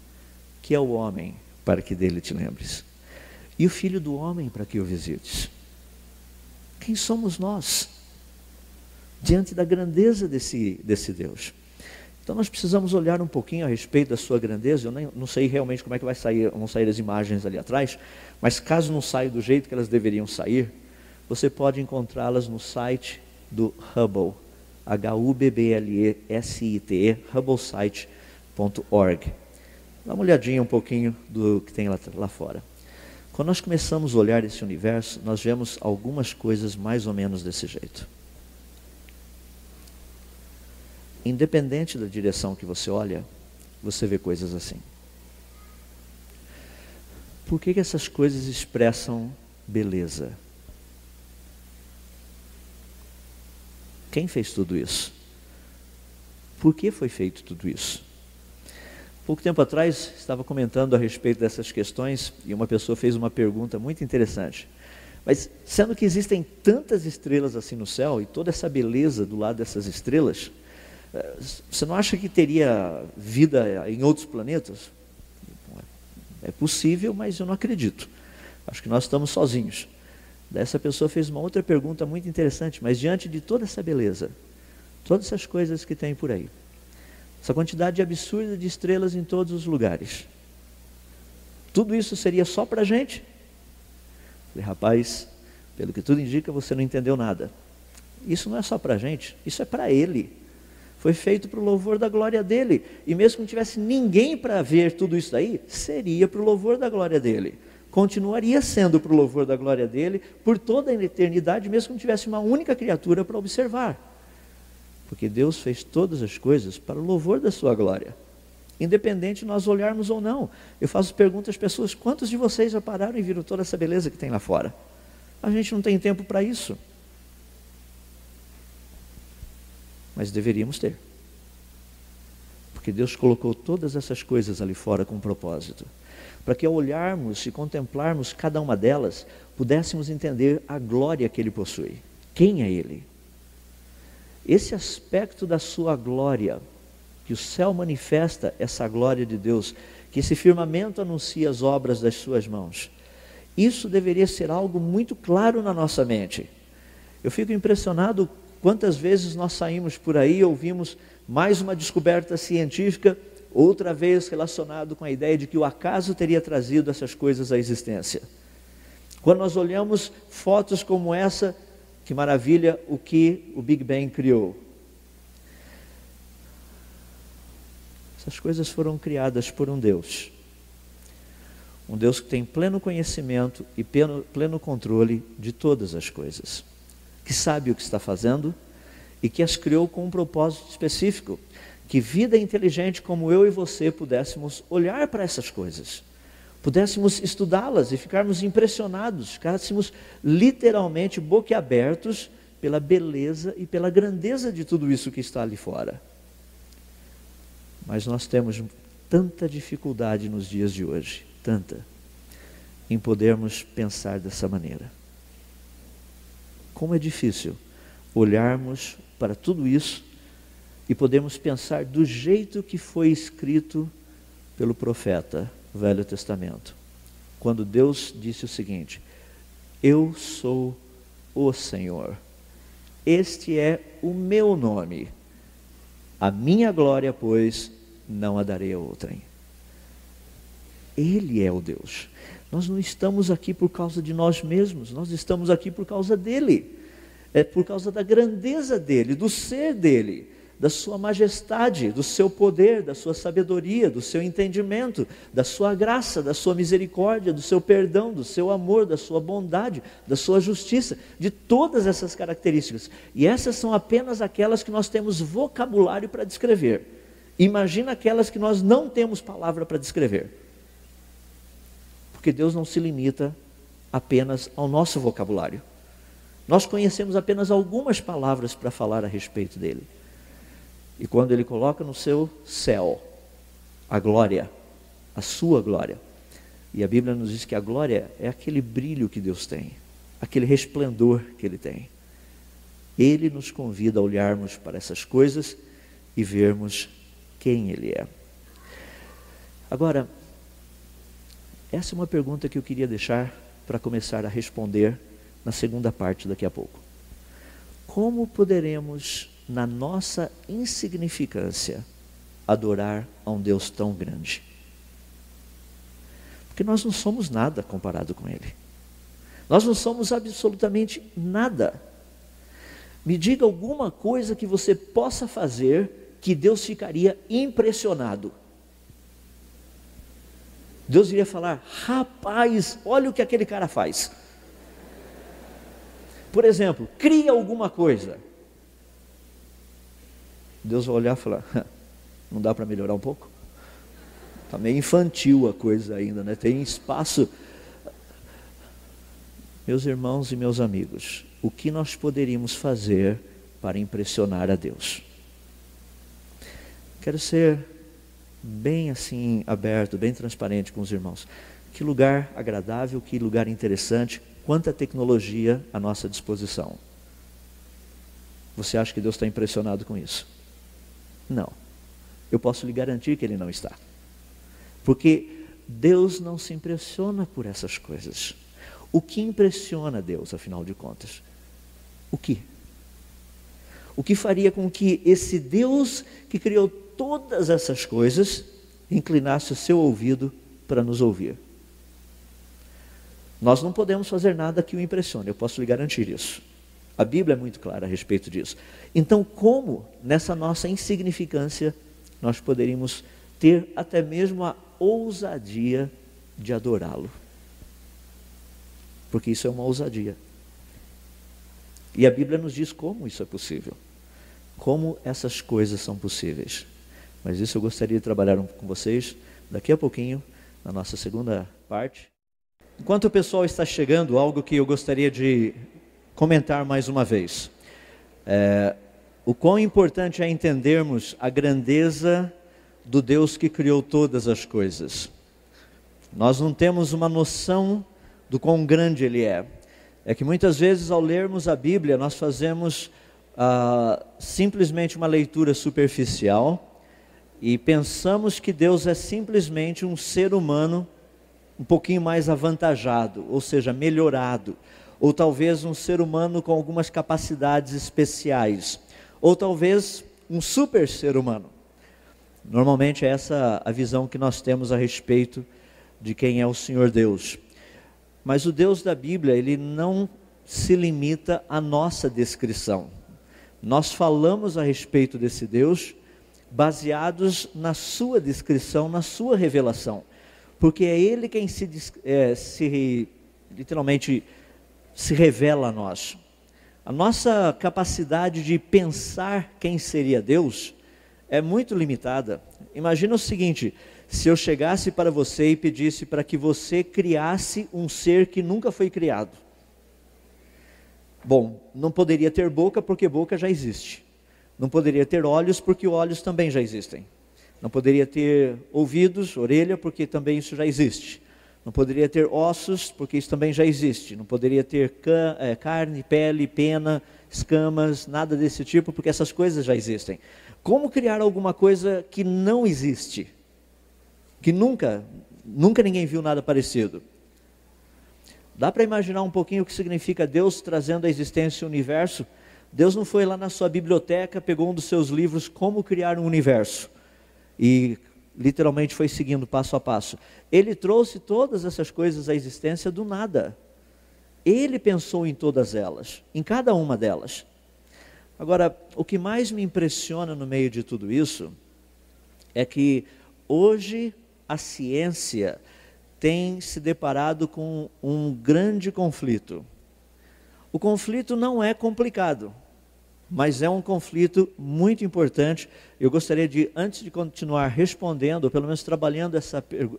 que é o homem para que dele te lembres, e o Filho do Homem para que o visites. Quem somos nós diante da grandeza desse Deus? Então nós precisamos olhar um pouquinho a respeito da sua grandeza. Eu não sei realmente como é que vão sair as imagens ali atrás, mas caso não saia do jeito que elas deveriam sair, você pode encontrá-las no site do Hubble, HUBBLESITE, hubblesite.org. Dá uma olhadinha um pouquinho do que tem lá fora. Quando nós começamos a olhar esse universo, nós vemos algumas coisas mais ou menos desse jeito. Independente da direção que você olha, você vê coisas assim. Por que essas coisas expressam beleza? Quem fez tudo isso? Por que foi feito tudo isso? Pouco tempo atrás, estava comentando a respeito dessas questões e uma pessoa fez uma pergunta muito interessante. Mas, sendo que existem tantas estrelas assim no céu e toda essa beleza do lado dessas estrelas, você não acha que teria vida em outros planetas? É possível, mas eu não acredito. Acho que nós estamos sozinhos. Daí essa pessoa fez uma outra pergunta muito interessante, mas diante de toda essa beleza, todas essas coisas que tem por aí, essa quantidade absurda de estrelas em todos os lugares, tudo isso seria só para a gente? Falei, rapaz, pelo que tudo indica, você não entendeu nada. Isso não é só para a gente, isso é para Ele. Foi feito para o louvor da glória dEle. E mesmo que não tivesse ninguém para ver tudo isso daí, seria para o louvor da glória dEle. Continuaria sendo para o louvor da glória dEle por toda a eternidade, mesmo que não tivesse uma única criatura para observar. Porque Deus fez todas as coisas para o louvor da sua glória, independente de nós olharmos ou não. Eu faço perguntas às pessoas: quantos de vocês já pararam e viram toda essa beleza que tem lá fora? A gente não tem tempo para isso, mas deveríamos ter, porque Deus colocou todas essas coisas ali fora com um propósito, para que ao olharmos e contemplarmos cada uma delas, pudéssemos entender a glória que Ele possui. Quem é Ele? Esse aspecto da sua glória, que o céu manifesta essa glória de Deus, que esse firmamento anuncia as obras das suas mãos, isso deveria ser algo muito claro na nossa mente. Eu fico impressionado quantas vezes nós saímos por aí e ouvimos mais uma descoberta científica, outra vez relacionado com a ideia de que o acaso teria trazido essas coisas à existência. Quando nós olhamos fotos como essa, que maravilha o que o Big Bang criou. Essas coisas foram criadas por um Deus que tem pleno conhecimento e pleno controle de todas as coisas, que sabe o que está fazendo e que as criou com um propósito específico, que vida inteligente como eu e você pudéssemos olhar para essas coisas, pudéssemos estudá-las e ficarmos impressionados, ficássemos literalmente boquiabertos pela beleza e pela grandeza de tudo isso que está ali fora. Mas nós temos tanta dificuldade nos dias de hoje, tanta, em podermos pensar dessa maneira. Como é difícil olharmos para tudo isso e podermos pensar do jeito que foi escrito pelo profeta do Velho Testamento, quando Deus disse o seguinte: eu sou o Senhor, este é o meu nome, a minha glória, pois, não a darei a outrem. Ele é o Deus. Nós não estamos aqui por causa de nós mesmos, nós estamos aqui por causa dEle, é por causa da grandeza dEle, do ser dEle, da sua majestade, do seu poder, da sua sabedoria, do seu entendimento, da sua graça, da sua misericórdia, do seu perdão, do seu amor, da sua bondade, da sua justiça, de todas essas características. E essas são apenas aquelas que nós temos vocabulário para descrever. Imagina aquelas que nós não temos palavra para descrever. Porque Deus não se limita apenas ao nosso vocabulário. Nós conhecemos apenas algumas palavras para falar a respeito dele. E quando Ele coloca no seu céu a glória, a sua glória, e a Bíblia nos diz que a glória é aquele brilho que Deus tem, aquele resplendor que Ele tem. Ele nos convida a olharmos para essas coisas e vermos quem Ele é. Agora, Essa é uma pergunta que eu queria deixar para começar a responder na segunda parte daqui a pouco. Como poderemos, na nossa insignificância, adorar a um Deus tão grande? Porque nós não somos nada comparado com Ele. Nós não somos absolutamente nada. Me diga alguma coisa que você possa fazer que Deus ficaria impressionado. Deus iria falar: rapaz, olha o que aquele cara faz. Por exemplo, cria alguma coisa. Deus vai olhar e falar: não dá para melhorar um pouco? Está meio infantil a coisa ainda, né? Tem espaço. Meus irmãos e meus amigos, o que nós poderíamos fazer para impressionar a Deus? Quero ser bem assim aberto, bem transparente com os irmãos. Que lugar agradável, que lugar interessante, quanta tecnologia à nossa disposição. Você acha que Deus está impressionado com isso? Não. Eu posso lhe garantir que Ele não está. Porque Deus não se impressiona por essas coisas. O que impressiona Deus, afinal de contas? O que? O que faria com que esse Deus que criou todas essas coisas inclinasse o seu ouvido para nos ouvir? Nós não podemos fazer nada que o impressione, eu posso lhe garantir isso. A Bíblia é muito clara a respeito disso. Então, como nessa nossa insignificância nós poderíamos ter até mesmo a ousadia de adorá-lo? Porque isso é uma ousadia. E a Bíblia nos diz como isso é possível. Como essas coisas são possíveis. Mas isso eu gostaria de trabalhar com vocês daqui a pouquinho, na nossa segunda parte. Enquanto o pessoal está chegando, algo que eu gostaria de comentar mais uma vez. O quão importante é entendermos a grandeza do Deus que criou todas as coisas. Nós não temos uma noção do quão grande Ele é. É que muitas vezes ao lermos a Bíblia nós fazemos simplesmente uma leitura superficial e pensamos que Deus é simplesmente um ser humano um pouquinho mais avantajado, ou seja, melhorado, ou talvez um ser humano com algumas capacidades especiais, ou talvez um super ser humano. Normalmente é essa a visão que nós temos a respeito de quem é o Senhor Deus. Mas o Deus da Bíblia, Ele não se limita à nossa descrição. Nós falamos a respeito desse Deus baseados na sua descrição, na sua revelação. Porque é Ele quem literalmente se revela a nós. A nossa capacidade de pensar quem seria Deus é muito limitada. Imagina o seguinte: se eu chegasse para você e pedisse para que você criasse um ser que nunca foi criado. Bom, não poderia ter boca porque boca já existe. Não poderia ter olhos porque olhos também já existem. Não poderia ter ouvidos, orelha, porque também isso já existe. Não poderia ter ossos, porque isso também já existe. Não poderia ter carne, pele, pena, escamas, nada desse tipo, porque essas coisas já existem. Como criar alguma coisa que não existe? Que nunca ninguém viu nada parecido? Dá para imaginar um pouquinho o que significa Deus trazendo à existência o universo? Deus não foi lá na sua biblioteca, pegou um dos seus livros, Como Criar um Universo, e literalmente foi seguindo passo a passo. Ele trouxe todas essas coisas à existência do nada. Ele pensou em todas elas, em cada uma delas. Agora, o que mais me impressiona no meio de tudo isso é que hoje a ciência tem se deparado com um grande conflito. O conflito não é complicado, mas é um conflito muito importante. Eu gostaria de, antes de continuar respondendo, ou pelo menos trabalhando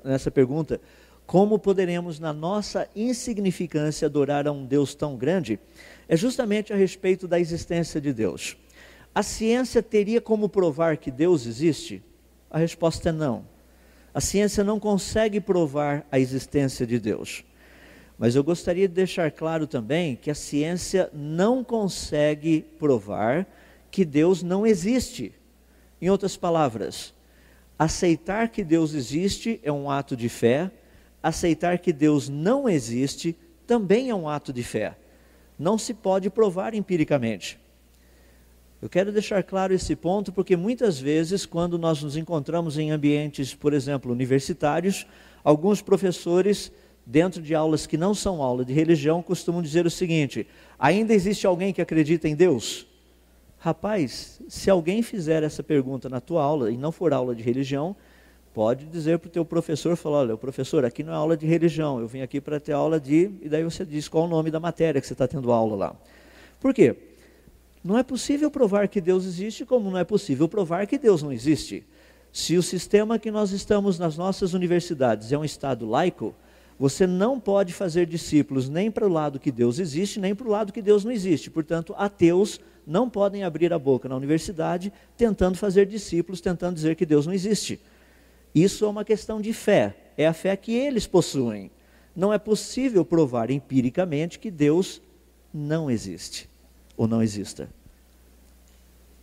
nessa pergunta, como poderemos na nossa insignificância adorar a um Deus tão grande, é justamente a respeito da existência de Deus. A ciência teria como provar que Deus existe? A resposta é não. A ciência não consegue provar a existência de Deus. Mas eu gostaria de deixar claro também que a ciência não consegue provar que Deus não existe. Em outras palavras, aceitar que Deus existe é um ato de fé, aceitar que Deus não existe também é um ato de fé. Não se pode provar empiricamente. Eu quero deixar claro esse ponto porque muitas vezes, quando nós nos encontramos em ambientes, por exemplo, universitários, alguns professores, dentro de aulas que não são aula de religião, costumam dizer o seguinte: ainda existe alguém que acredita em Deus? Rapaz, se alguém fizer essa pergunta na tua aula e não for aula de religião, pode dizer para o teu professor, falar: olha, professor, aqui não é aula de religião, eu vim aqui para ter aula de... E daí você diz qual o nome da matéria que você está tendo aula lá. Por quê? Não é possível provar que Deus existe, como não é possível provar que Deus não existe. Se o sistema que nós estamos nas nossas universidades é um estado laico, você não pode fazer discípulos nem para o lado que Deus existe, nem para o lado que Deus não existe. Portanto, ateus não podem abrir a boca na universidade tentando fazer discípulos, tentando dizer que Deus não existe. Isso é uma questão de fé, é a fé que eles possuem. Não é possível provar empiricamente que Deus não existe ou não exista.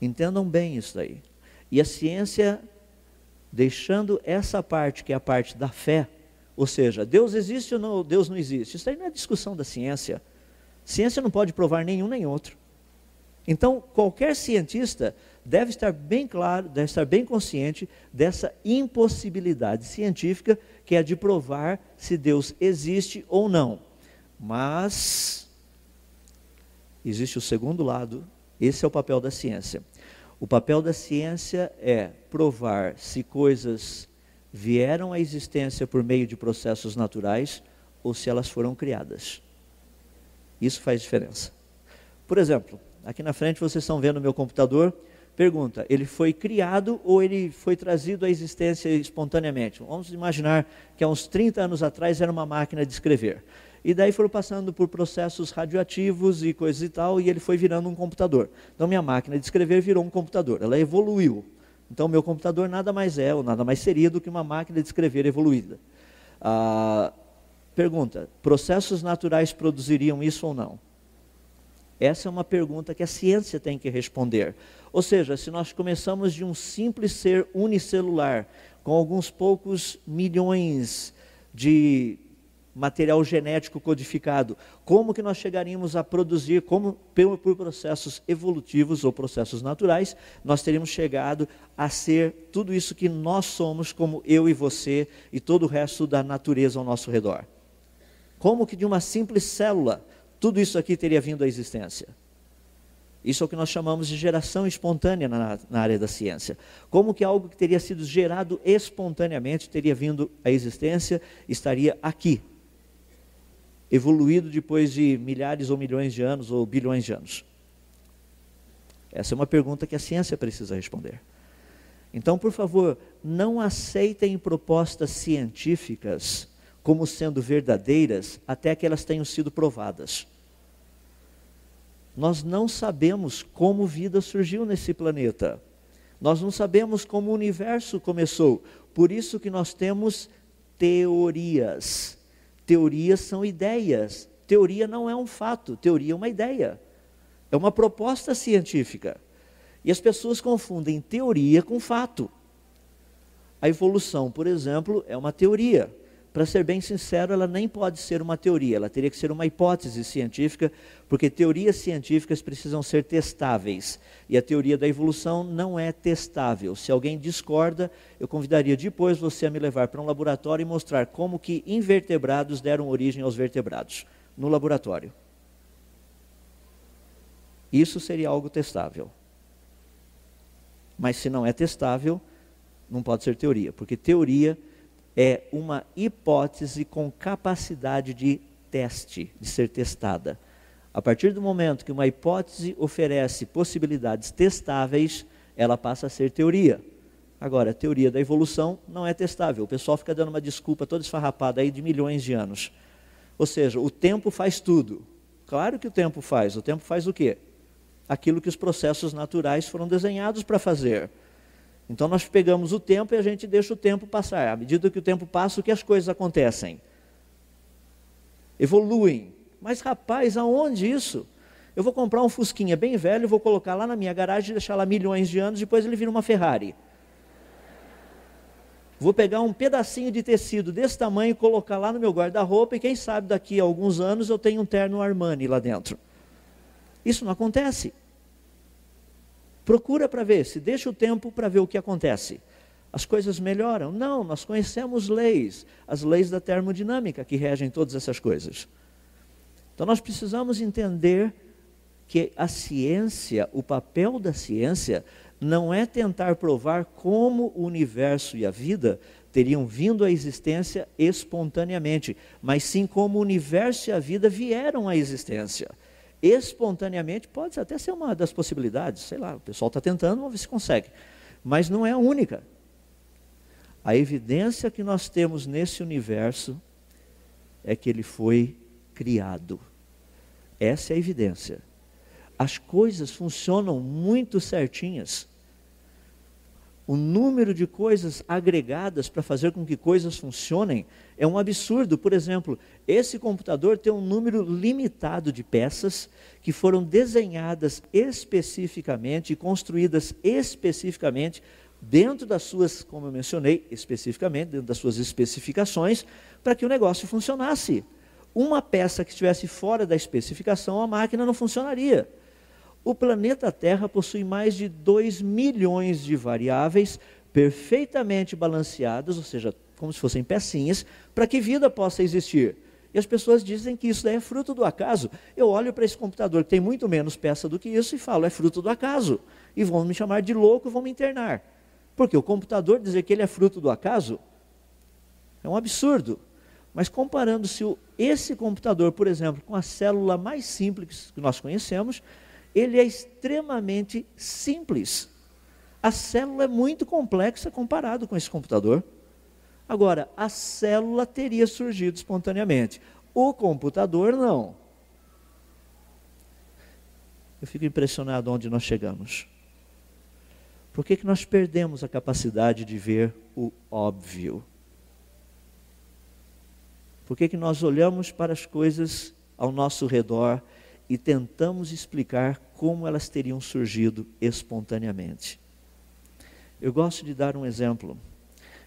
Entendam bem isso daí. E a ciência, deixando essa parte que é a parte da fé, ou seja, Deus existe ou não, Deus não existe, isso aí não é discussão da ciência. Ciência não pode provar nenhum nem outro. Então, qualquer cientista deve estar bem claro, deve estar bem consciente dessa impossibilidade científica que é de provar se Deus existe ou não. Mas existe o segundo lado, esse é o papel da ciência. O papel da ciência é provar se coisas vieram à existência por meio de processos naturais ou se elas foram criadas. Isso faz diferença. Por exemplo, aqui na frente vocês estão vendo o meu computador. Pergunta: ele foi criado ou ele foi trazido à existência espontaneamente? Vamos imaginar que há uns 30 anos atrás era uma máquina de escrever. E daí foram passando por processos radioativos e coisas e tal, e ele foi virando um computador. Então minha máquina de escrever virou um computador, ela evoluiu. Então meu computador nada mais é, ou nada mais seria do que uma máquina de escrever evoluída. Pergunta: processos naturais produziriam isso ou não? Essa é uma pergunta que a ciência tem que responder. Ou seja, se nós começamos de um simples ser unicelular, com alguns poucos milhões de material genético codificado, como que nós chegaríamos a produzir, como por processos evolutivos ou processos naturais, nós teríamos chegado a ser tudo isso que nós somos, como eu e você e todo o resto da natureza ao nosso redor? Como que de uma simples célula tudo isso aqui teria vindo à existência? Isso é o que nós chamamos de geração espontânea na área da ciência. Como que algo que teria sido gerado espontaneamente teria vindo à existência, estaria aqui, evoluído depois de milhares ou milhões de anos ou bilhões de anos? Essa é uma pergunta que a ciência precisa responder. Então, por favor, não aceitem propostas científicas como sendo verdadeiras até que elas tenham sido provadas. Nós não sabemos como vida surgiu nesse planeta. Nós não sabemos como o universo começou. Por isso que nós temos teorias. Teorias são ideias. Teoria não é um fato, teoria é uma ideia. É uma proposta científica. E as pessoas confundem teoria com fato. A evolução, por exemplo, é uma teoria. Para ser bem sincero, ela nem pode ser uma teoria, ela teria que ser uma hipótese científica, porque teorias científicas precisam ser testáveis. E a teoria da evolução não é testável. Se alguém discorda, eu convidaria depois você a me levar para um laboratório e mostrar como que invertebrados deram origem aos vertebrados, no laboratório. Isso seria algo testável. Mas se não é testável, não pode ser teoria, porque teoria é uma hipótese com capacidade de teste, de ser testada. A partir do momento que uma hipótese oferece possibilidades testáveis, ela passa a ser teoria. Agora, a teoria da evolução não é testável. O pessoal fica dando uma desculpa toda esfarrapada aí de milhões de anos. Ou seja, o tempo faz tudo. Claro que o tempo faz. O tempo faz o quê? Aquilo que os processos naturais foram desenhados para fazer. Então nós pegamos o tempo e a gente deixa o tempo passar. À medida que o tempo passa, o que as coisas acontecem? Evoluem. Mas rapaz, aonde isso? Eu vou comprar um Fusquinha bem velho, vou colocar lá na minha garagem e deixar lá milhões de anos, depois ele vira uma Ferrari. Vou pegar um pedacinho de tecido desse tamanho e colocar lá no meu guarda-roupa e quem sabe daqui a alguns anos eu tenho um terno Armani lá dentro. Isso não acontece. Procura para ver, se deixa o tempo para ver o que acontece. As coisas melhoram? Não, nós conhecemos leis, as leis da termodinâmica que regem todas essas coisas. Então nós precisamos entender que a ciência, o papel da ciência, não é tentar provar como o universo e a vida teriam vindo à existência espontaneamente, mas sim como o universo e a vida vieram à existência. Espontaneamente pode até ser uma das possibilidades, sei lá, o pessoal está tentando, vamos ver se consegue, mas não é a única. A evidência que nós temos nesse universo é que ele foi criado. Essa é a evidência. As coisas funcionam muito certinhas. O número de coisas agregadas para fazer com que coisas funcionem é um absurdo. Por exemplo, esse computador tem um número limitado de peças que foram desenhadas especificamente e construídas especificamente dentro das suas, como eu mencionei, especificamente, dentro das suas especificações, para que o negócio funcionasse. Uma peça que estivesse fora da especificação, a máquina não funcionaria. O planeta Terra possui mais de 2 milhões de variáveis perfeitamente balanceadas, ou seja, como se fossem pecinhas, para que vida possa existir. E as pessoas dizem que isso daí é fruto do acaso. Eu olho para esse computador que tem muito menos peça do que isso e falo, é fruto do acaso. E vão me chamar de louco, vão me internar. Porque o computador dizer que ele é fruto do acaso é um absurdo. Mas comparando esse computador, por exemplo, com a célula mais simples que nós conhecemos, ele é extremamente simples. A célula é muito complexa comparado com esse computador. Agora, a célula teria surgido espontaneamente. O computador não. Eu fico impressionado onde nós chegamos. Por que nós perdemos a capacidade de ver o óbvio? Por que nós olhamos para as coisas ao nosso redor e tentamos explicar como elas teriam surgido espontaneamente? Eu gosto de dar um exemplo,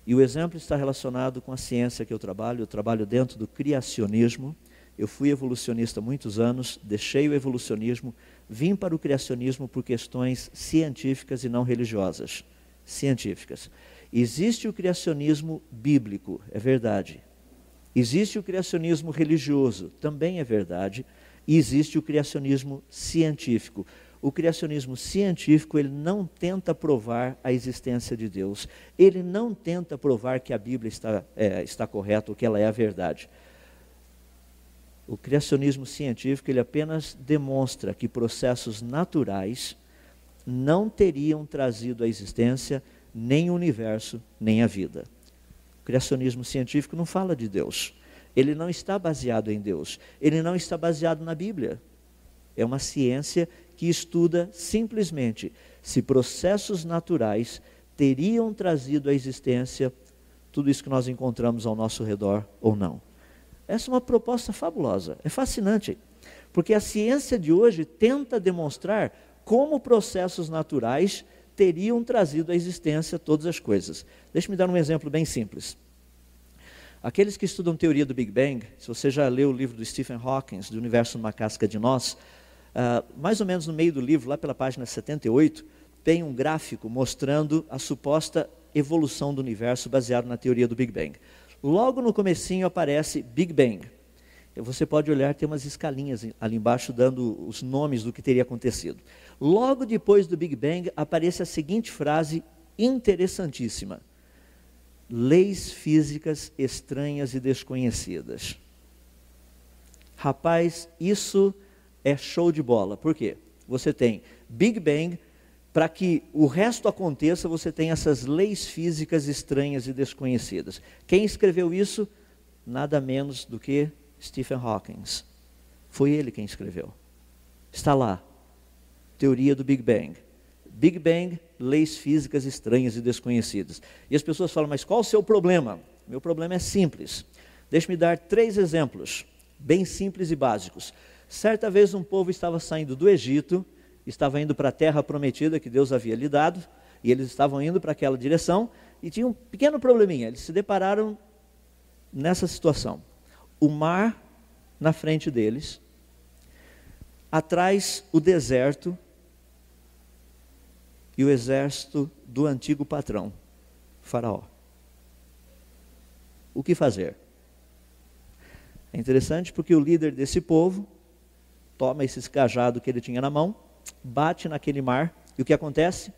e o exemplo está relacionado com a ciência que eu trabalho dentro do criacionismo. Eu fui evolucionista há muitos anos, deixei o evolucionismo, vim para o criacionismo por questões científicas e não religiosas. Científicas. Existe o criacionismo bíblico, é verdade. Existe o criacionismo religioso, também é verdade. E existe o criacionismo científico. O criacionismo científico, ele não tenta provar a existência de Deus. Ele não tenta provar que a Bíblia está correta, ou que ela é a verdade. O criacionismo científico, ele apenas demonstra que processos naturais não teriam trazido à existência nem o universo, nem a vida. O criacionismo científico não fala de Deus. Ele não está baseado em Deus. Ele não está baseado na Bíblia. É uma ciência que estuda simplesmente se processos naturais teriam trazido à existência tudo isso que nós encontramos ao nosso redor ou não. Essa é uma proposta fabulosa, é fascinante, porque a ciência de hoje tenta demonstrar como processos naturais teriam trazido à existência todas as coisas. Deixa-me dar um exemplo bem simples. Aqueles que estudam teoria do Big Bang, se você já leu o livro do Stephen Hawking, do Universo numa Casca de Nós, mais ou menos no meio do livro, lá pela página 78, tem um gráfico mostrando a suposta evolução do universo baseado na teoria do Big Bang. Logo no comecinho aparece Big Bang. Você pode olhar, tem umas escalinhas ali embaixo dando os nomes do que teria acontecido. Logo depois do Big Bang aparece a seguinte frase interessantíssima: leis físicas estranhas e desconhecidas. Rapaz, isso é show de bola. Por quê? Você tem Big Bang, para que o resto aconteça, você tem essas leis físicas estranhas e desconhecidas. Quem escreveu isso? Nada menos do que Stephen Hawking. Foi ele quem escreveu. Está lá. Teoria do Big Bang. Big Bang, leis físicas estranhas e desconhecidas. E as pessoas falam, mas qual o seu problema? Meu problema é simples. Deixe-me dar 3 exemplos, bem simples e básicos. Certa vez um povo estava saindo do Egito, estava indo para a terra prometida que Deus havia lhe dado, e eles estavam indo para aquela direção, E tinha um pequeno probleminha, eles se depararam nessa situação. O mar na frente deles, atrás o deserto e o exército do antigo patrão, Faraó. O que fazer? É interessante porque o líder desse povo toma esse cajado que ele tinha na mão, bate naquele mar, e o que acontece?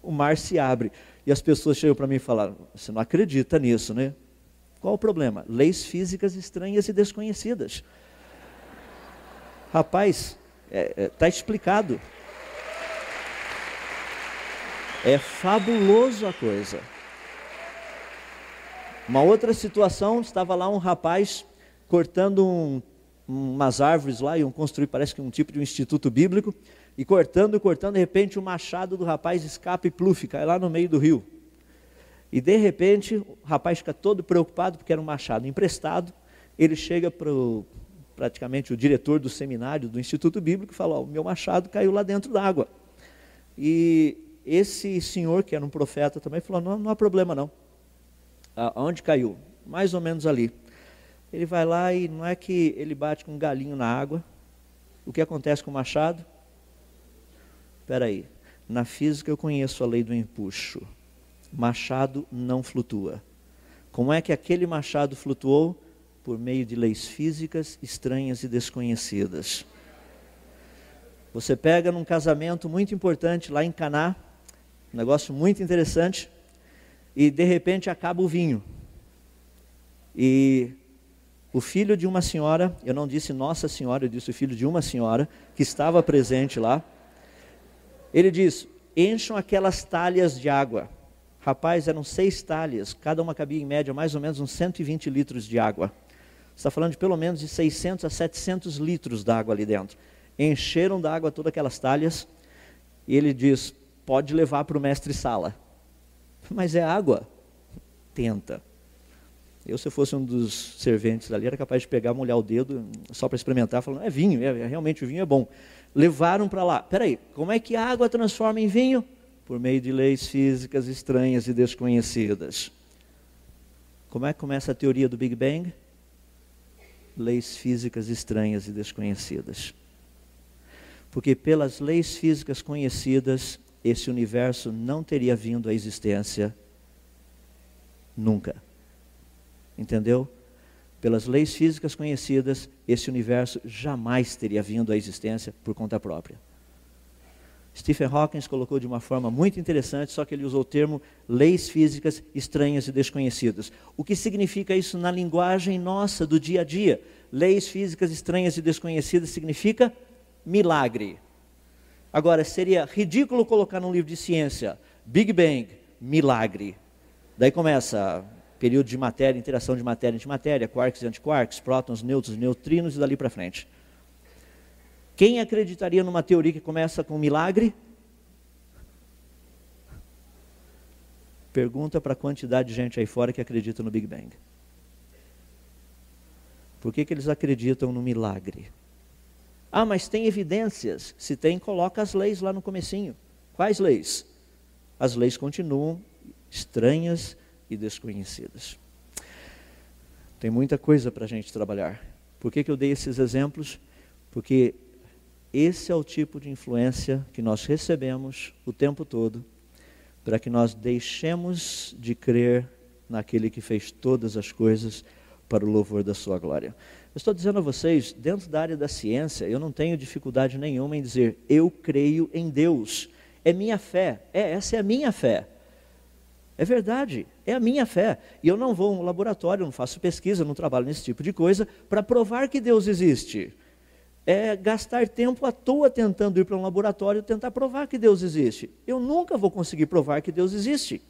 O mar se abre. E as pessoas chegam para mim e falam, você não acredita nisso, né? Qual o problema? Leis físicas estranhas e desconhecidas. Rapaz, está explicado. É fabuloso a coisa. Uma outra situação, estava lá um rapaz cortando umas árvores lá, iam construir, parece que um tipo de um instituto bíblico, e cortando, de repente o machado do rapaz escapa e pluf, cai lá no meio do rio. E de repente o rapaz fica todo preocupado, porque era um machado emprestado. Ele chega para praticamente o diretor do seminário do instituto bíblico e fala, o meu machado caiu lá dentro da água. E esse senhor, que era um profeta também, falou, não há problema não. Aonde caiu? Mais ou menos ali. Ele vai lá e não é que ele bate com um galinho na água. O que acontece com o machado? Espera aí, na física eu conheço a lei do empuxo. Machado não flutua. Como é que aquele machado flutuou? Por meio de leis físicas estranhas e desconhecidas. Você pega num casamento muito importante lá em Caná, um negócio muito interessante, e de repente acaba o vinho. E o filho de uma senhora, eu não disse Nossa Senhora, eu disse o filho de uma senhora, que estava presente lá, ele diz, encham aquelas talhas de água. Rapaz, eram 6 talhas, cada uma cabia em média mais ou menos uns 120 litros de água. Você está falando de pelo menos de 600 a 700 litros d'água ali dentro. Encheram d'água todas aquelas talhas, e ele diz, pode levar para o mestre-sala. Mas é água? Tenta. Eu, se eu fosse um dos serventes ali, era capaz de pegar, molhar o dedo, só para experimentar, falando, é vinho, realmente o vinho é bom. Levaram para lá. Peraí, como é que a água transforma em vinho? Por meio de leis físicas estranhas e desconhecidas. Como é que começa a teoria do Big Bang? Leis físicas estranhas e desconhecidas. Porque pelas leis físicas conhecidas, esse universo não teria vindo à existência nunca. Entendeu? Pelas leis físicas conhecidas, esse universo jamais teria vindo à existência por conta própria. Stephen Hawking colocou de uma forma muito interessante, só que ele usou o termo leis físicas estranhas e desconhecidas. O que significa isso na linguagem nossa, do dia a dia? Leis físicas estranhas e desconhecidas significa milagre. Agora, seria ridículo colocar num livro de ciência, Big Bang, milagre. Daí começa período de matéria, interação de matéria e antimatéria, quarks e antiquarks, prótons, nêutrons, neutrinos e dali para frente. Quem acreditaria numa teoria que começa com milagre? Pergunta para a quantidade de gente aí fora que acredita no Big Bang. Por que eles acreditam no milagre? Ah, mas tem evidências. Se tem, coloca as leis lá no comecinho. Quais leis? As leis continuam estranhas e desconhecidas. Tem muita coisa para a gente trabalhar. Por que eu dei esses exemplos? Porque esse é o tipo de influência que nós recebemos o tempo todo, para que nós deixemos de crer naquele que fez todas as coisas para o louvor da sua glória. Eu estou dizendo a vocês, dentro da área da ciência, eu não tenho dificuldade nenhuma em dizer, eu creio em Deus. É minha fé. Essa é a minha fé. É verdade, é a minha fé. E eu não vou a um laboratório, não faço pesquisa, não trabalho nesse tipo de coisa, para provar que Deus existe. É gastar tempo à toa tentando ir para um laboratório e tentar provar que Deus existe. Eu nunca vou conseguir provar que Deus existe.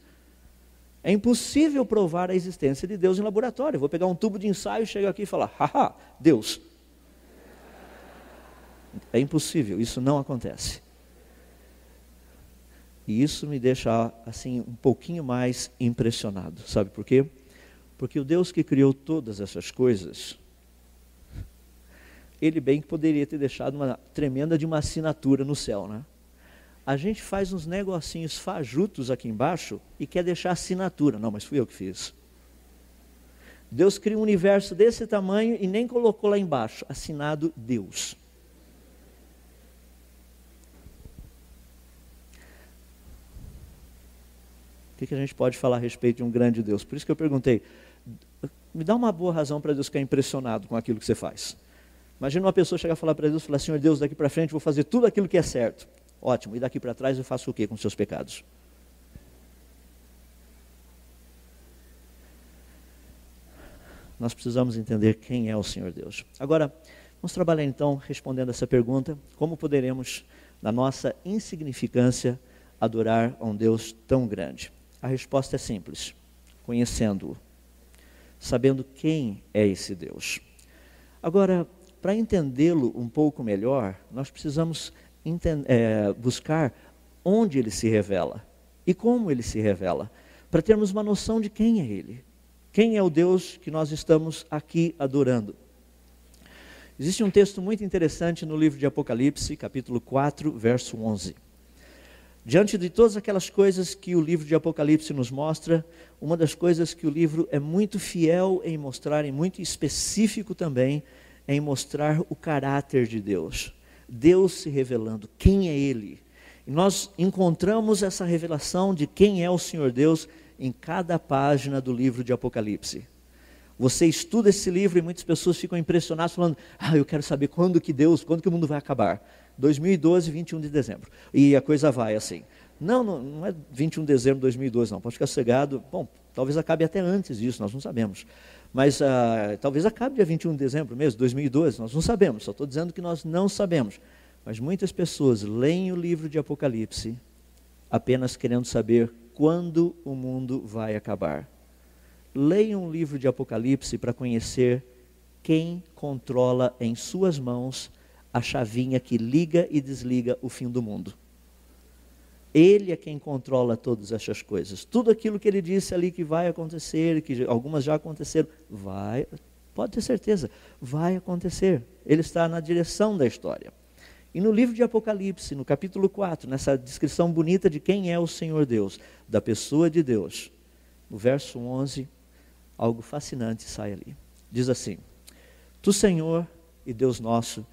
É impossível provar a existência de Deus em laboratório. Eu vou pegar um tubo de ensaio, chego aqui e falar, haha, Deus. É impossível, isso não acontece. E isso me deixa assim um pouquinho mais impressionado. Sabe por quê? Porque o Deus que criou todas essas coisas, Ele bem que poderia ter deixado uma tremenda de uma assinatura no céu, né? a gente faz uns negocinhos fajutos aqui embaixo e quer deixar assinatura. Não, mas fui eu que fiz. Deus cria um universo desse tamanho e nem colocou lá embaixo, assinado Deus. O que a gente pode falar a respeito de um grande Deus? Por isso que eu perguntei, me dá uma boa razão para Deus ficar impressionado com aquilo que você faz. Imagina uma pessoa chegar a falar para Deus e falar, Senhor Deus, daqui para frente vou fazer tudo aquilo que é certo. Ótimo, e daqui para trás eu faço o que com os seus pecados? Nós precisamos entender quem é o Senhor Deus. Agora, vamos trabalhar então respondendo essa pergunta, como poderemos, na nossa insignificância, adorar a um Deus tão grande? A resposta é simples, conhecendo-o, sabendo quem é esse Deus. Agora, para entendê-lo um pouco melhor, nós precisamos buscar onde ele se revela e como ele se revela, para termos uma noção de quem é ele. Quem é o Deus que nós estamos aqui adorando? Existe um texto muito interessante no livro de Apocalipse, capítulo 4, verso 11. Diante de todas aquelas coisas que o livro de Apocalipse nos mostra, uma das coisas que o livro é muito fiel em mostrar, e muito específico também, é em mostrar o caráter de Deus. Deus se revelando, quem é Ele. E nós encontramos essa revelação de quem é o Senhor Deus em cada página do livro de Apocalipse. Você estuda esse livro e muitas pessoas ficam impressionadas falando, eu quero saber quando que o mundo vai acabar. 2012, 21 de dezembro. E a coisa vai assim. Não é 21 de dezembro de 2012 não, pode ficar sossegado. Bom, talvez acabe até antes disso, nós não sabemos. Mas talvez acabe dia 21 de dezembro mesmo, 2012, nós não sabemos, só estou dizendo que nós não sabemos. Mas muitas pessoas leem o livro de Apocalipse apenas querendo saber quando o mundo vai acabar. Leiam o livro de Apocalipse para conhecer quem controla em suas mãos a chavinha que liga e desliga o fim do mundo. Ele é quem controla todas essas coisas. Tudo aquilo que ele disse ali que vai acontecer, que algumas já aconteceram, pode ter certeza, vai acontecer. Ele está na direção da história. E no livro de Apocalipse, no capítulo 4, nessa descrição bonita de quem é o Senhor Deus, da pessoa de Deus, no verso 11, algo fascinante sai ali. Diz assim, Tu, Senhor e Deus nosso,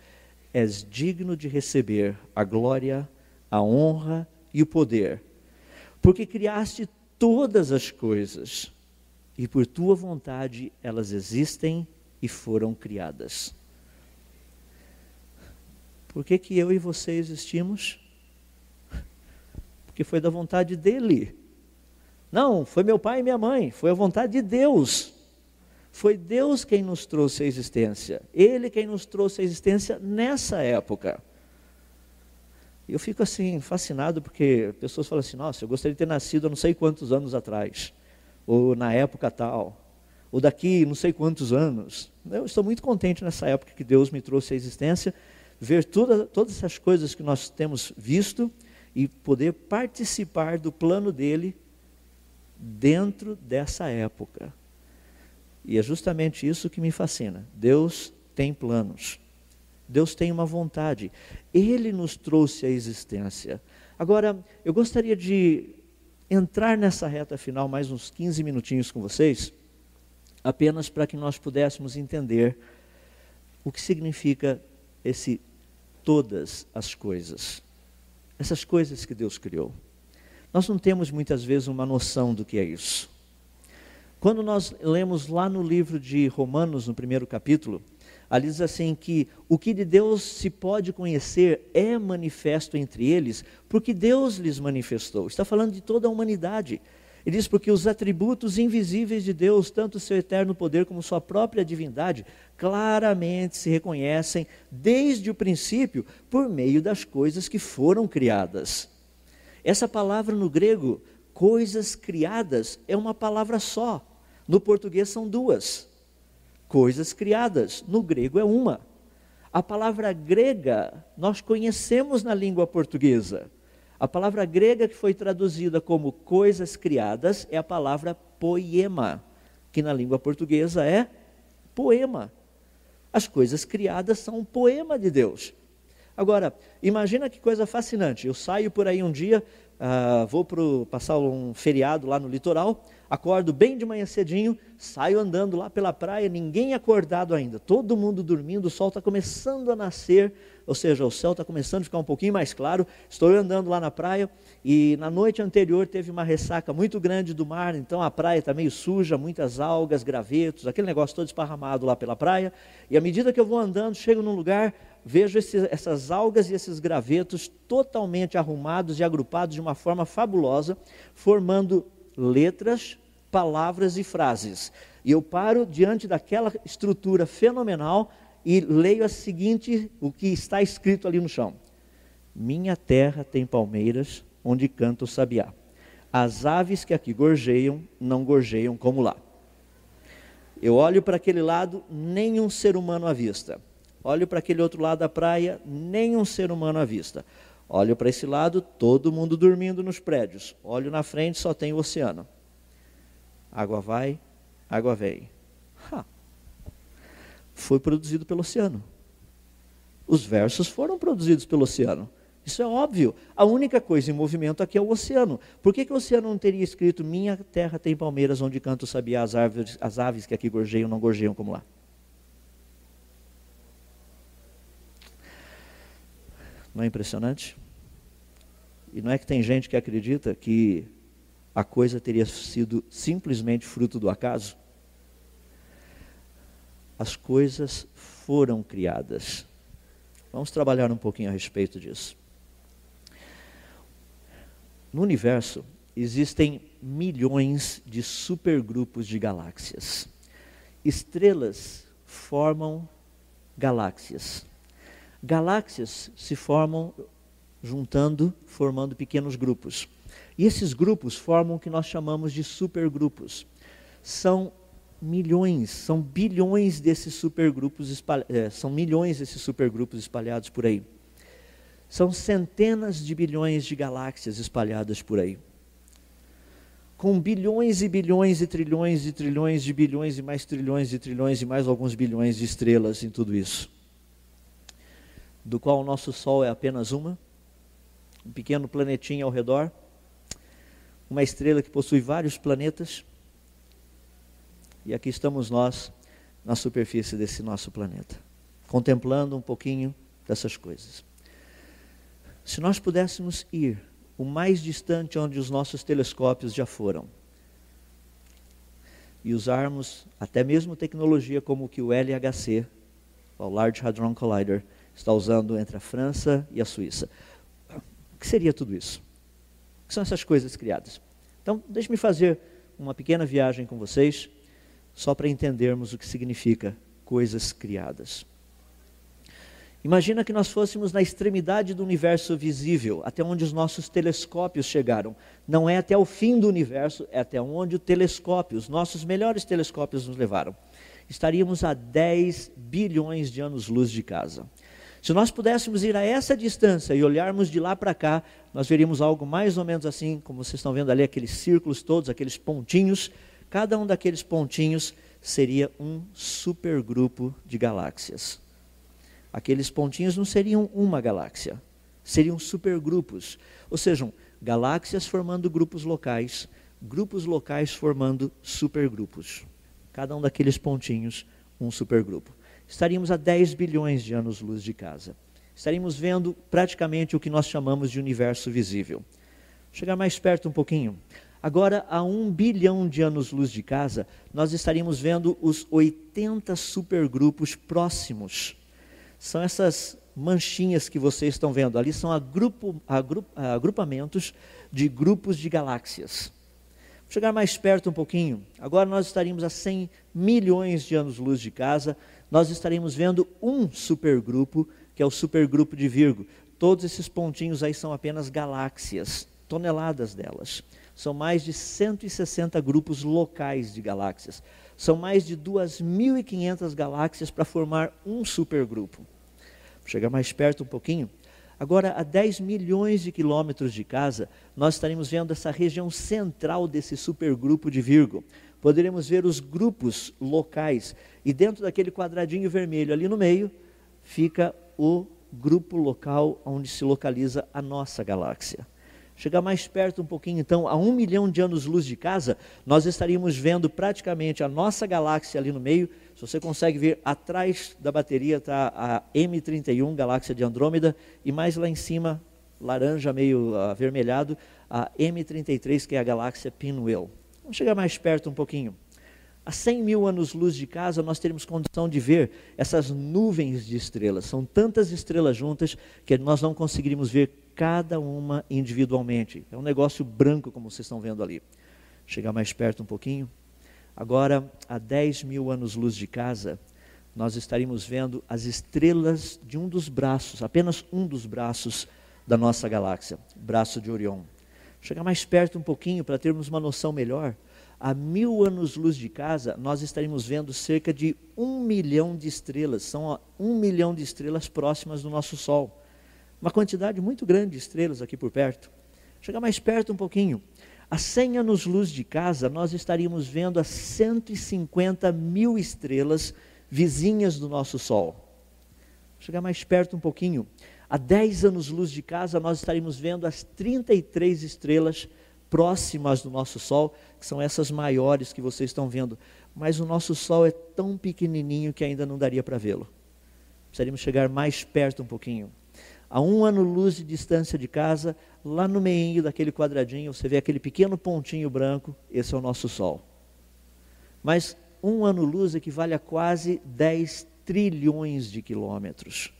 és digno de receber a glória, a honra e o poder, porque criaste todas as coisas, e por Tua vontade elas existem e foram criadas. Por que eu e você existimos? Porque foi da vontade dEle. Não, foi meu pai e minha mãe, foi a vontade de Deus. Foi Deus quem nos trouxe a existência. Ele quem nos trouxe a existência nessa época. E eu fico assim, fascinado, porque pessoas falam assim, nossa, eu gostaria de ter nascido há não sei quantos anos atrás. Ou na época tal. Ou daqui não sei quantos anos. Eu estou muito contente nessa época que Deus me trouxe a existência, ver todas essas coisas que nós temos visto e poder participar do plano dele dentro dessa época. E é justamente isso que me fascina. Deus tem planos. Deus tem uma vontade. Ele nos trouxe à existência. Agora, eu gostaria de entrar nessa reta final mais uns 15 minutinhos com vocês, apenas para que nós pudéssemos entender o que significa esse todas as coisas. Essas coisas que Deus criou. Nós não temos muitas vezes uma noção do que é isso. Quando nós lemos lá no livro de Romanos, no primeiro capítulo, ali diz assim que o que de Deus se pode conhecer é manifesto entre eles, porque Deus lhes manifestou. Está falando de toda a humanidade. Ele diz porque os atributos invisíveis de Deus, tanto o seu eterno poder como sua própria divindade, claramente se reconhecem desde o princípio por meio das coisas que foram criadas. Essa palavra no grego, coisas criadas, é uma palavra só. No português são duas. Coisas criadas, no grego é uma. A palavra grega nós conhecemos na língua portuguesa. A palavra grega que foi traduzida como coisas criadas é a palavra poema, que na língua portuguesa é poema. As coisas criadas são um poema de Deus. Agora, imagina que coisa fascinante. Eu saio por aí um dia, vou passar um feriado lá no litoral, acordo bem de manhã cedinho, saio andando lá pela praia, ninguém acordado ainda, todo mundo dormindo, o sol está começando a nascer, ou seja, o céu está começando a ficar um pouquinho mais claro. Estou andando lá na praia e na noite anterior teve uma ressaca muito grande do mar, então a praia está meio suja, muitas algas, gravetos, aquele negócio todo esparramado lá pela praia. E à medida que eu vou andando, chego num lugar, vejo essas algas e esses gravetos totalmente arrumados e agrupados de uma forma fabulosa, formando letras, palavras e frases. E eu paro diante daquela estrutura fenomenal e leio o que está escrito ali no chão. Minha terra tem palmeiras, onde canta o sabiá. As aves que aqui gorjeiam, não gorjeiam como lá. Eu olho para aquele lado, nenhum ser humano à vista. Olho para aquele outro lado da praia, nenhum ser humano à vista. Olho para esse lado, todo mundo dormindo nos prédios. Olho na frente, só tem o oceano. Água vai, água vem. Foi produzido pelo oceano. Os versos foram produzidos pelo oceano. Isso é óbvio. A única coisa em movimento aqui é o oceano. Por que o oceano não teria escrito: minha terra tem palmeiras, onde canta o sabiá, as aves que aqui gorjeiam, não gorjeiam como lá? Não é impressionante? E não é que tem gente que acredita que a coisa teria sido simplesmente fruto do acaso? As coisas foram criadas. Vamos trabalhar um pouquinho a respeito disso. No universo existem milhões de supergrupos de galáxias. Estrelas formam galáxias. Galáxias se formam formando pequenos grupos. E esses grupos formam o que nós chamamos de supergrupos. São milhões, são bilhões desses supergrupos, são milhões desses supergrupos espalhados por aí. São centenas de bilhões de galáxias espalhadas por aí. Com bilhões e bilhões e trilhões e trilhões de bilhões e mais trilhões e mais alguns bilhões de estrelas em tudo isso. Do qual o nosso Sol é apenas um pequeno planetinha ao redor, uma estrela que possui vários planetas. E aqui estamos nós, na superfície desse nosso planeta, contemplando um pouquinho dessas coisas. Se nós pudéssemos ir o mais distante onde os nossos telescópios já foram, e usarmos até mesmo tecnologia como o que o LHC, o Large Hadron Collider, está usando entre a França e a Suíça. O que seria tudo isso? O que são essas coisas criadas? Então, deixe-me fazer uma pequena viagem com vocês, só para entendermos o que significa coisas criadas. Imagina que nós fôssemos na extremidade do universo visível, até onde os nossos telescópios chegaram. Não é até o fim do universo, é até onde o telescópio, os nossos melhores telescópios nos levaram. Estaríamos a 10 bilhões de anos-luz de casa. Se nós pudéssemos ir a essa distância e olharmos de lá para cá, nós veríamos algo mais ou menos assim, como vocês estão vendo ali, aqueles círculos todos, aqueles pontinhos. Cada um daqueles pontinhos seria um supergrupo de galáxias. Aqueles pontinhos não seriam uma galáxia, seriam supergrupos. Ou seja, galáxias formando grupos locais formando supergrupos. Cada um daqueles pontinhos, um supergrupo. Estaríamos a 10 bilhões de anos-luz de casa. Estaríamos vendo praticamente o que nós chamamos de universo visível. Vou chegar mais perto um pouquinho. Agora, a 1 bilhão de anos-luz de casa, nós estaríamos vendo os 80 supergrupos próximos. São essas manchinhas que vocês estão vendo. Ali são agrupamentos de grupos de galáxias. Vou chegar mais perto um pouquinho. Agora nós estaríamos a 100 milhões de anos-luz de casa. Nós estaremos vendo um supergrupo, que é o supergrupo de Virgo. Todos esses pontinhos aí são apenas galáxias, toneladas delas. São mais de 160 grupos locais de galáxias. São mais de 2.500 galáxias para formar um supergrupo. Vou chegar mais perto um pouquinho. Agora, a 10 milhões de quilômetros de casa, nós estaremos vendo essa região central desse supergrupo de Virgo. Poderemos ver os grupos locais. E dentro daquele quadradinho vermelho ali no meio, fica o grupo local onde se localiza a nossa galáxia. Chegar mais perto um pouquinho, então, a 1 milhão de anos-luz de casa, nós estaríamos vendo praticamente a nossa galáxia ali no meio. Se você consegue ver, atrás da bateria está a M31, galáxia de Andrômeda, e mais lá em cima, laranja meio avermelhado, a M33, que é a galáxia Pinwheel. Vamos chegar mais perto um pouquinho. A 100 mil anos-luz de casa, nós teremos condição de ver essas nuvens de estrelas. São tantas estrelas juntas que nós não conseguiríamos ver cada uma individualmente. É um negócio branco, como vocês estão vendo ali. Chegar mais perto um pouquinho. Agora, a 10 mil anos-luz de casa, nós estaríamos vendo as estrelas de um dos braços, apenas um dos braços da nossa galáxia, o braço de Orion. Chegar mais perto um pouquinho para termos uma noção melhor. A 1000 anos-luz de casa, nós estaríamos vendo cerca de 1 milhão de estrelas. São 1 milhão de estrelas próximas do nosso Sol. Uma quantidade muito grande de estrelas aqui por perto. Chegar mais perto um pouquinho. A 100 anos-luz de casa, nós estaríamos vendo as 150 mil estrelas vizinhas do nosso Sol. Chegar mais perto um pouquinho. A 10 anos-luz de casa, nós estaríamos vendo as 33 estrelas próximas do nosso Sol, que são essas maiores que vocês estão vendo. Mas o nosso Sol é tão pequenininho que ainda não daria para vê-lo. Precisaríamos chegar mais perto um pouquinho. A 1 ano-luz de distância de casa, lá no meio daquele quadradinho, você vê aquele pequeno pontinho branco, esse é o nosso Sol. Mas 1 ano-luz equivale a quase 10 trilhões de quilômetros.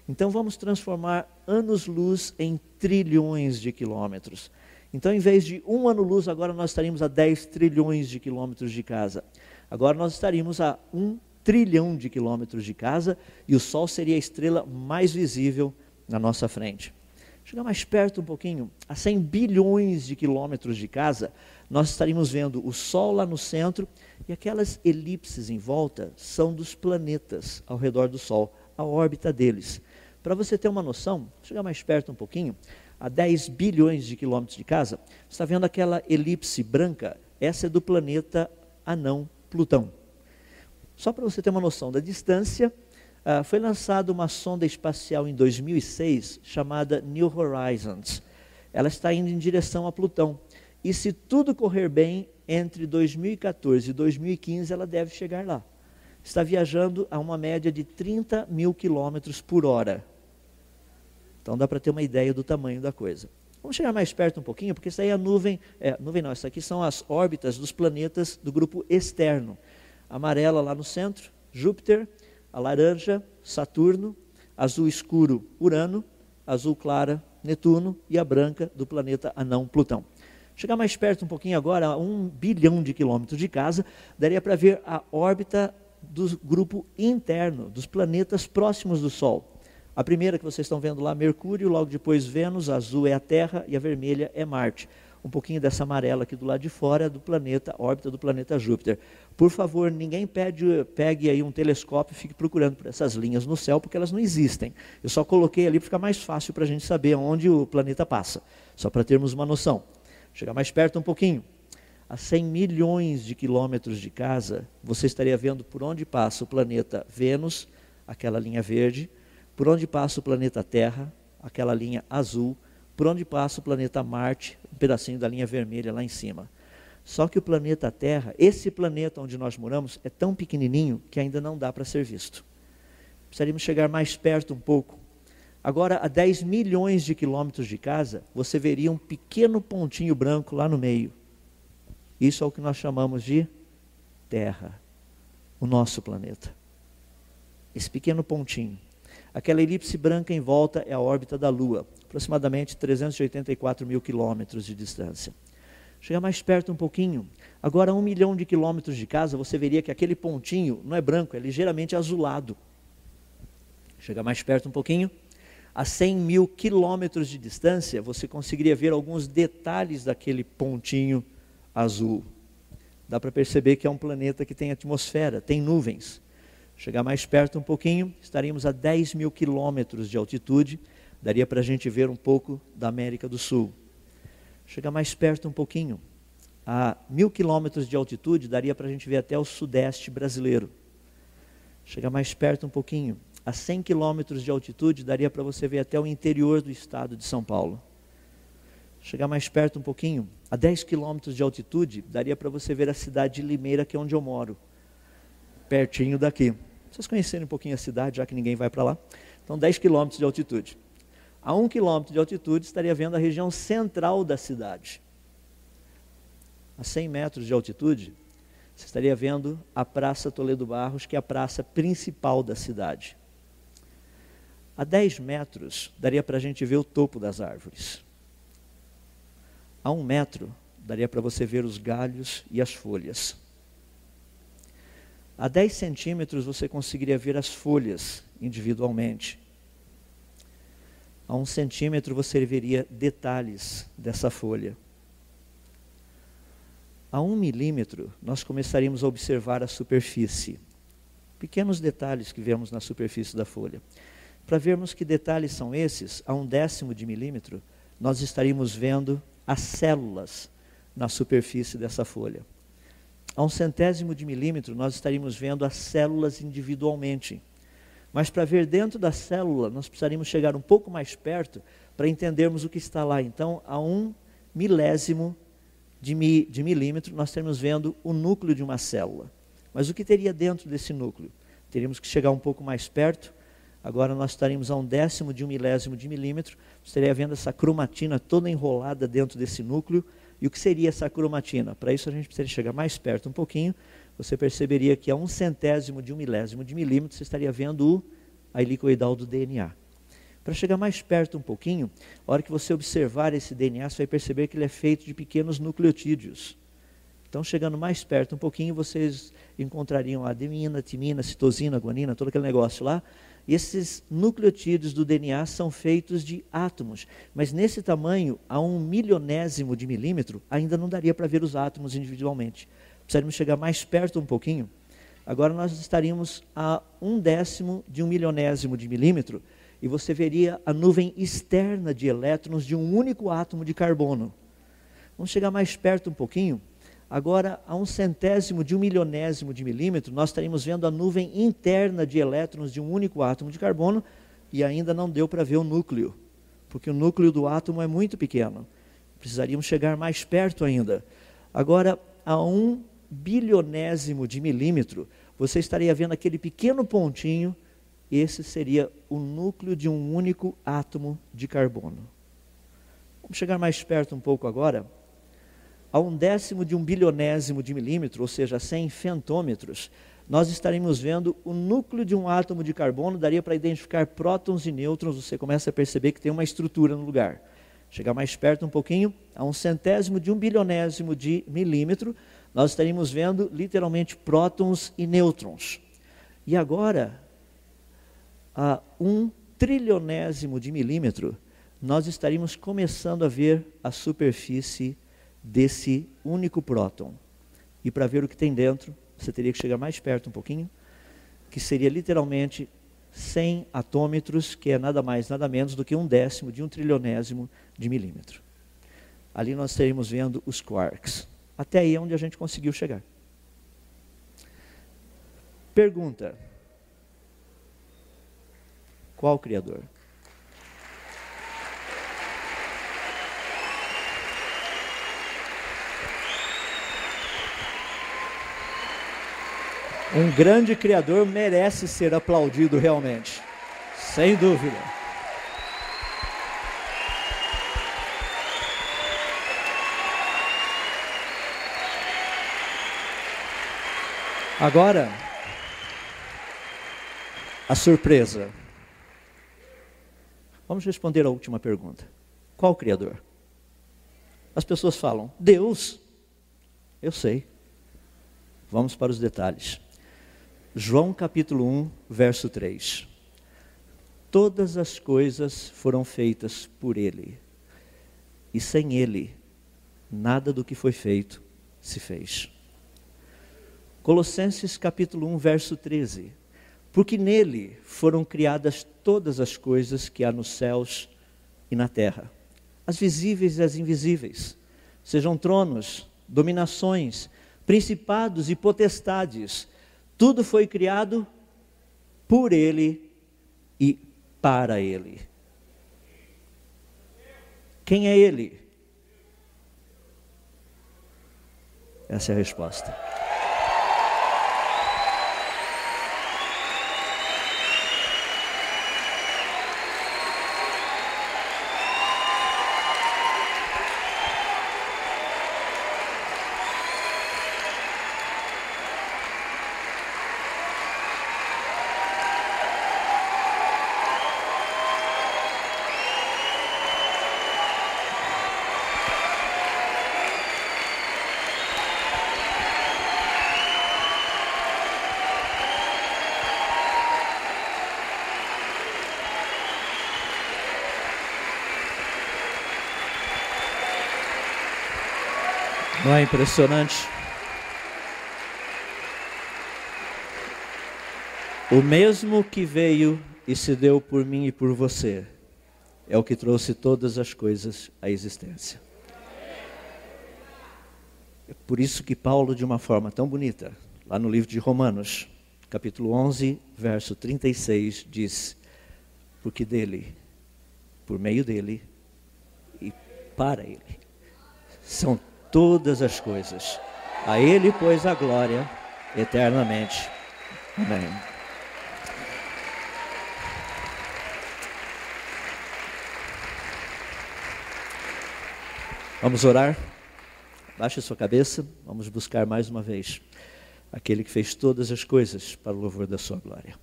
Então vamos transformar anos-luz em trilhões de quilômetros. Então, em vez de 1 ano-luz, agora nós estaríamos a 10 trilhões de quilômetros de casa. Agora nós estaríamos a 1 trilhão de quilômetros de casa, e o Sol seria a estrela mais visível na nossa frente. Chegar mais perto um pouquinho, a 100 bilhões de quilômetros de casa, nós estaríamos vendo o Sol lá no centro, e aquelas elipses em volta são dos planetas ao redor do Sol, a órbita deles. Para você ter uma noção, chegar mais perto um pouquinho, a 10 bilhões de quilômetros de casa, você está vendo aquela elipse branca? Essa é do planeta anão Plutão. Só para você ter uma noção da distância, foi lançada uma sonda espacial em 2006, chamada New Horizons. Ela está indo em direção a Plutão. E se tudo correr bem, entre 2014 e 2015, ela deve chegar lá. Está viajando a uma média de 30 mil quilômetros por hora. Então dá para ter uma ideia do tamanho da coisa. Vamos chegar mais perto um pouquinho, porque isso aí é a nuvem não, isso aqui são as órbitas dos planetas do grupo externo. A amarela lá no centro, Júpiter, a laranja, Saturno, azul escuro, Urano, azul clara, Netuno, e a branca do planeta anão Plutão. Chegar mais perto um pouquinho agora, a 1 bilhão de quilômetros de casa, daria para ver a órbita do grupo interno, dos planetas próximos do Sol. A primeira que vocês estão vendo lá, Mercúrio, logo depois Vênus, a azul é a Terra e a vermelha é Marte. Um pouquinho dessa amarela aqui do lado de fora do planeta, órbita do planeta Júpiter. Por favor, ninguém pegue aí um telescópio e fique procurando por essas linhas no céu, porque elas não existem. Eu só coloquei ali para ficar mais fácil para a gente saber onde o planeta passa, só para termos uma noção. Chegar mais perto um pouquinho. A 100 milhões de quilômetros de casa, você estaria vendo por onde passa o planeta Vênus, aquela linha verde, por onde passa o planeta Terra, aquela linha azul, por onde passa o planeta Marte, um pedacinho da linha vermelha lá em cima. Só que o planeta Terra, esse planeta onde nós moramos, é tão pequenininho que ainda não dá para ser visto. Precisaríamos chegar mais perto um pouco. Agora, a 10 milhões de quilômetros de casa, você veria um pequeno pontinho branco lá no meio. Isso é o que nós chamamos de Terra, o nosso planeta. Esse pequeno pontinho. Aquela elipse branca em volta é a órbita da Lua, aproximadamente 384 mil quilômetros de distância. Chega mais perto um pouquinho, agora a 1 milhão de quilômetros de casa, você veria que aquele pontinho não é branco, é ligeiramente azulado. Chega mais perto um pouquinho, a 100 mil quilômetros de distância, você conseguiria ver alguns detalhes daquele pontinho azul. Dá para perceber que é um planeta que tem atmosfera, tem nuvens. Chegar mais perto um pouquinho, estaríamos a 10 mil quilômetros de altitude, daria para a gente ver um pouco da América do Sul. Chegar mais perto um pouquinho, a 1000 quilômetros de altitude, daria para a gente ver até o sudeste brasileiro. Chegar mais perto um pouquinho, a 100 quilômetros de altitude, daria para você ver até o interior do estado de São Paulo. Chegar mais perto um pouquinho, a 10 quilômetros de altitude, daria para você ver a cidade de Limeira, que é onde eu moro, pertinho daqui. Vocês conhecerem um pouquinho a cidade, já que ninguém vai para lá. Então, 10 quilômetros de altitude. A 1 quilômetro de altitude, estaria vendo a região central da cidade. A 100 metros de altitude, você estaria vendo a Praça Toledo Barros, que é a praça principal da cidade. A 10 metros, daria para a gente ver o topo das árvores. A 1 metro, daria para você ver os galhos e as folhas. A 10 centímetros, você conseguiria ver as folhas individualmente. A 1 centímetro, você veria detalhes dessa folha. A 1 milímetro, nós começaríamos a observar a superfície. Pequenos detalhes que vemos na superfície da folha. Para vermos que detalhes são esses, a 1/10 de milímetro, nós estaríamos vendo as células na superfície dessa folha. A 1/100 de milímetro, nós estaríamos vendo as células individualmente. Mas para ver dentro da célula, nós precisaríamos chegar um pouco mais perto para entendermos o que está lá. Então, a 1 milésimo de milímetro, nós estaríamos vendo o núcleo de uma célula. Mas o que teria dentro desse núcleo? Teríamos que chegar um pouco mais perto. Agora nós estaríamos a 1/10 de 1 milésimo de milímetro. Você estaria vendo essa cromatina toda enrolada dentro desse núcleo. E o que seria essa cromatina? Para isso a gente precisaria chegar mais perto um pouquinho. Você perceberia que a 1/100 de 1 milésimo de milímetro, você estaria vendo a helicoidal do DNA. Para chegar mais perto um pouquinho, a hora que você observar esse DNA, você vai perceber que ele é feito de pequenos nucleotídeos. Então, chegando mais perto um pouquinho, vocês encontrariam a adenina, timina, citosina, guanina, todo aquele negócio lá. E esses nucleotídeos do DNA são feitos de átomos. Mas nesse tamanho, a 1 milionésimo de milímetro, ainda não daria para ver os átomos individualmente. Precisaríamos chegar mais perto um pouquinho. Agora nós estaríamos a 1/10 de 1 milionésimo de milímetro, e você veria a nuvem externa de elétrons de um único átomo de carbono. Vamos chegar mais perto um pouquinho. Agora, a 1/100 de 1 milionésimo de milímetro, nós estaríamos vendo a nuvem interna de elétrons de um único átomo de carbono, e ainda não deu para ver o núcleo, porque o núcleo do átomo é muito pequeno. Precisaríamos chegar mais perto ainda. Agora, a 1 bilionésimo de milímetro, você estaria vendo aquele pequeno pontinho. Esse seria o núcleo de um único átomo de carbono. Vamos chegar mais perto um pouco agora. A 1/10 de 1 bilionésimo de milímetro, ou seja, 100 fentômetros, nós estaremos vendo o núcleo de um átomo de carbono. Daria para identificar prótons e nêutrons. Você começa a perceber que tem uma estrutura no lugar. Chegar mais perto um pouquinho, a 1/100 de 1 bilionésimo de milímetro, nós estaríamos vendo literalmente prótons e nêutrons. E agora, a 1 trilionésimo de milímetro, nós estaríamos começando a ver a superfície desse único próton. E para ver o que tem dentro, você teria que chegar mais perto um pouquinho, que seria literalmente 100 atômetros, que é nada mais, nada menos do que 1/10 de 1 trilionésimo de milímetro. Ali nós estaríamos vendo os quarks. Até aí é onde a gente conseguiu chegar. Pergunta: qual o Criador? Um grande Criador merece ser aplaudido realmente, sem dúvida. Agora, a surpresa. Vamos responder a última pergunta. Qual o Criador? As pessoas falam, Deus. Eu sei. Vamos para os detalhes. João capítulo 1, verso 3. Todas as coisas foram feitas por Ele, e sem Ele, nada do que foi feito se fez. Colossenses capítulo 1, verso 13. Porque nele foram criadas todas as coisas que há nos céus e na terra, as visíveis e as invisíveis, sejam tronos, dominações, principados e potestades. Tudo foi criado por Ele e para Ele. Quem é Ele? Essa é a resposta. Não é impressionante? O mesmo que veio e se deu por mim e por você, é o que trouxe todas as coisas à existência. É por isso que Paulo, de uma forma tão bonita, lá no livro de Romanos, capítulo 11, verso 36, diz: porque dele, por meio dele e para ele, são todas as coisas. A Ele, pois, a glória eternamente. Amém. Vamos orar? Baixe sua cabeça, vamos buscar mais uma vez aquele que fez todas as coisas para o louvor da sua glória.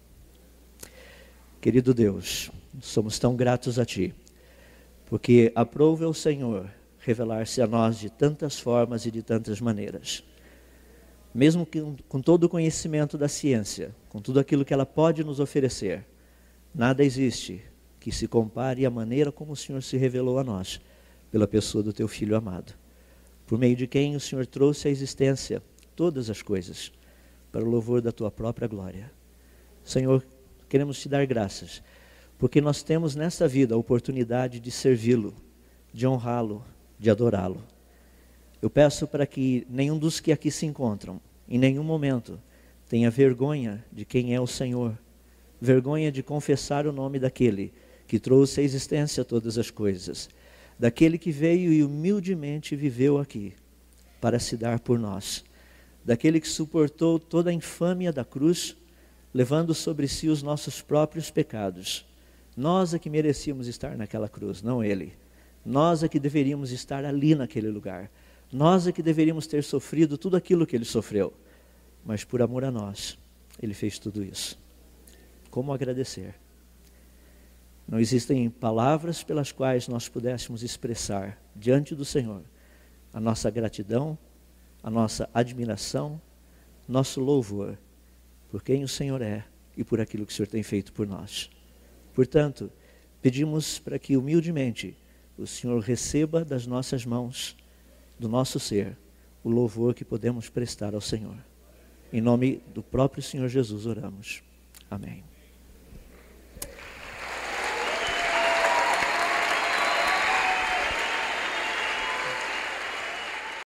Querido Deus, somos tão gratos a Ti, porque aprove ao Senhor revelar-se a nós de tantas formas e de tantas maneiras. Mesmo que, com todo o conhecimento da ciência, com tudo aquilo que ela pode nos oferecer, nada existe que se compare à maneira como o Senhor se revelou a nós, pela pessoa do Teu Filho amado, por meio de quem o Senhor trouxe à existência todas as coisas, para o louvor da Tua própria glória. Senhor, queremos Te dar graças, porque nós temos nesta vida a oportunidade de servi-lo, de honrá-lo, de adorá-lo. Eu peço para que nenhum dos que aqui se encontram, em nenhum momento, tenha vergonha de quem é o Senhor, vergonha de confessar o nome daquele que trouxe à existência todas as coisas, daquele que veio e humildemente viveu aqui para se dar por nós, daquele que suportou toda a infâmia da cruz, levando sobre si os nossos próprios pecados. Nós é que merecíamos estar naquela cruz, não ele. Nós é que deveríamos estar ali naquele lugar. Nós é que deveríamos ter sofrido tudo aquilo que ele sofreu. Mas por amor a nós, ele fez tudo isso. Como agradecer? Não existem palavras pelas quais nós pudéssemos expressar diante do Senhor a nossa gratidão, a nossa admiração, nosso louvor por quem o Senhor é e por aquilo que o Senhor tem feito por nós. Portanto, pedimos para que humildemente o Senhor receba das nossas mãos, do nosso ser, o louvor que podemos prestar ao Senhor. Em nome do próprio Senhor Jesus oramos. Amém.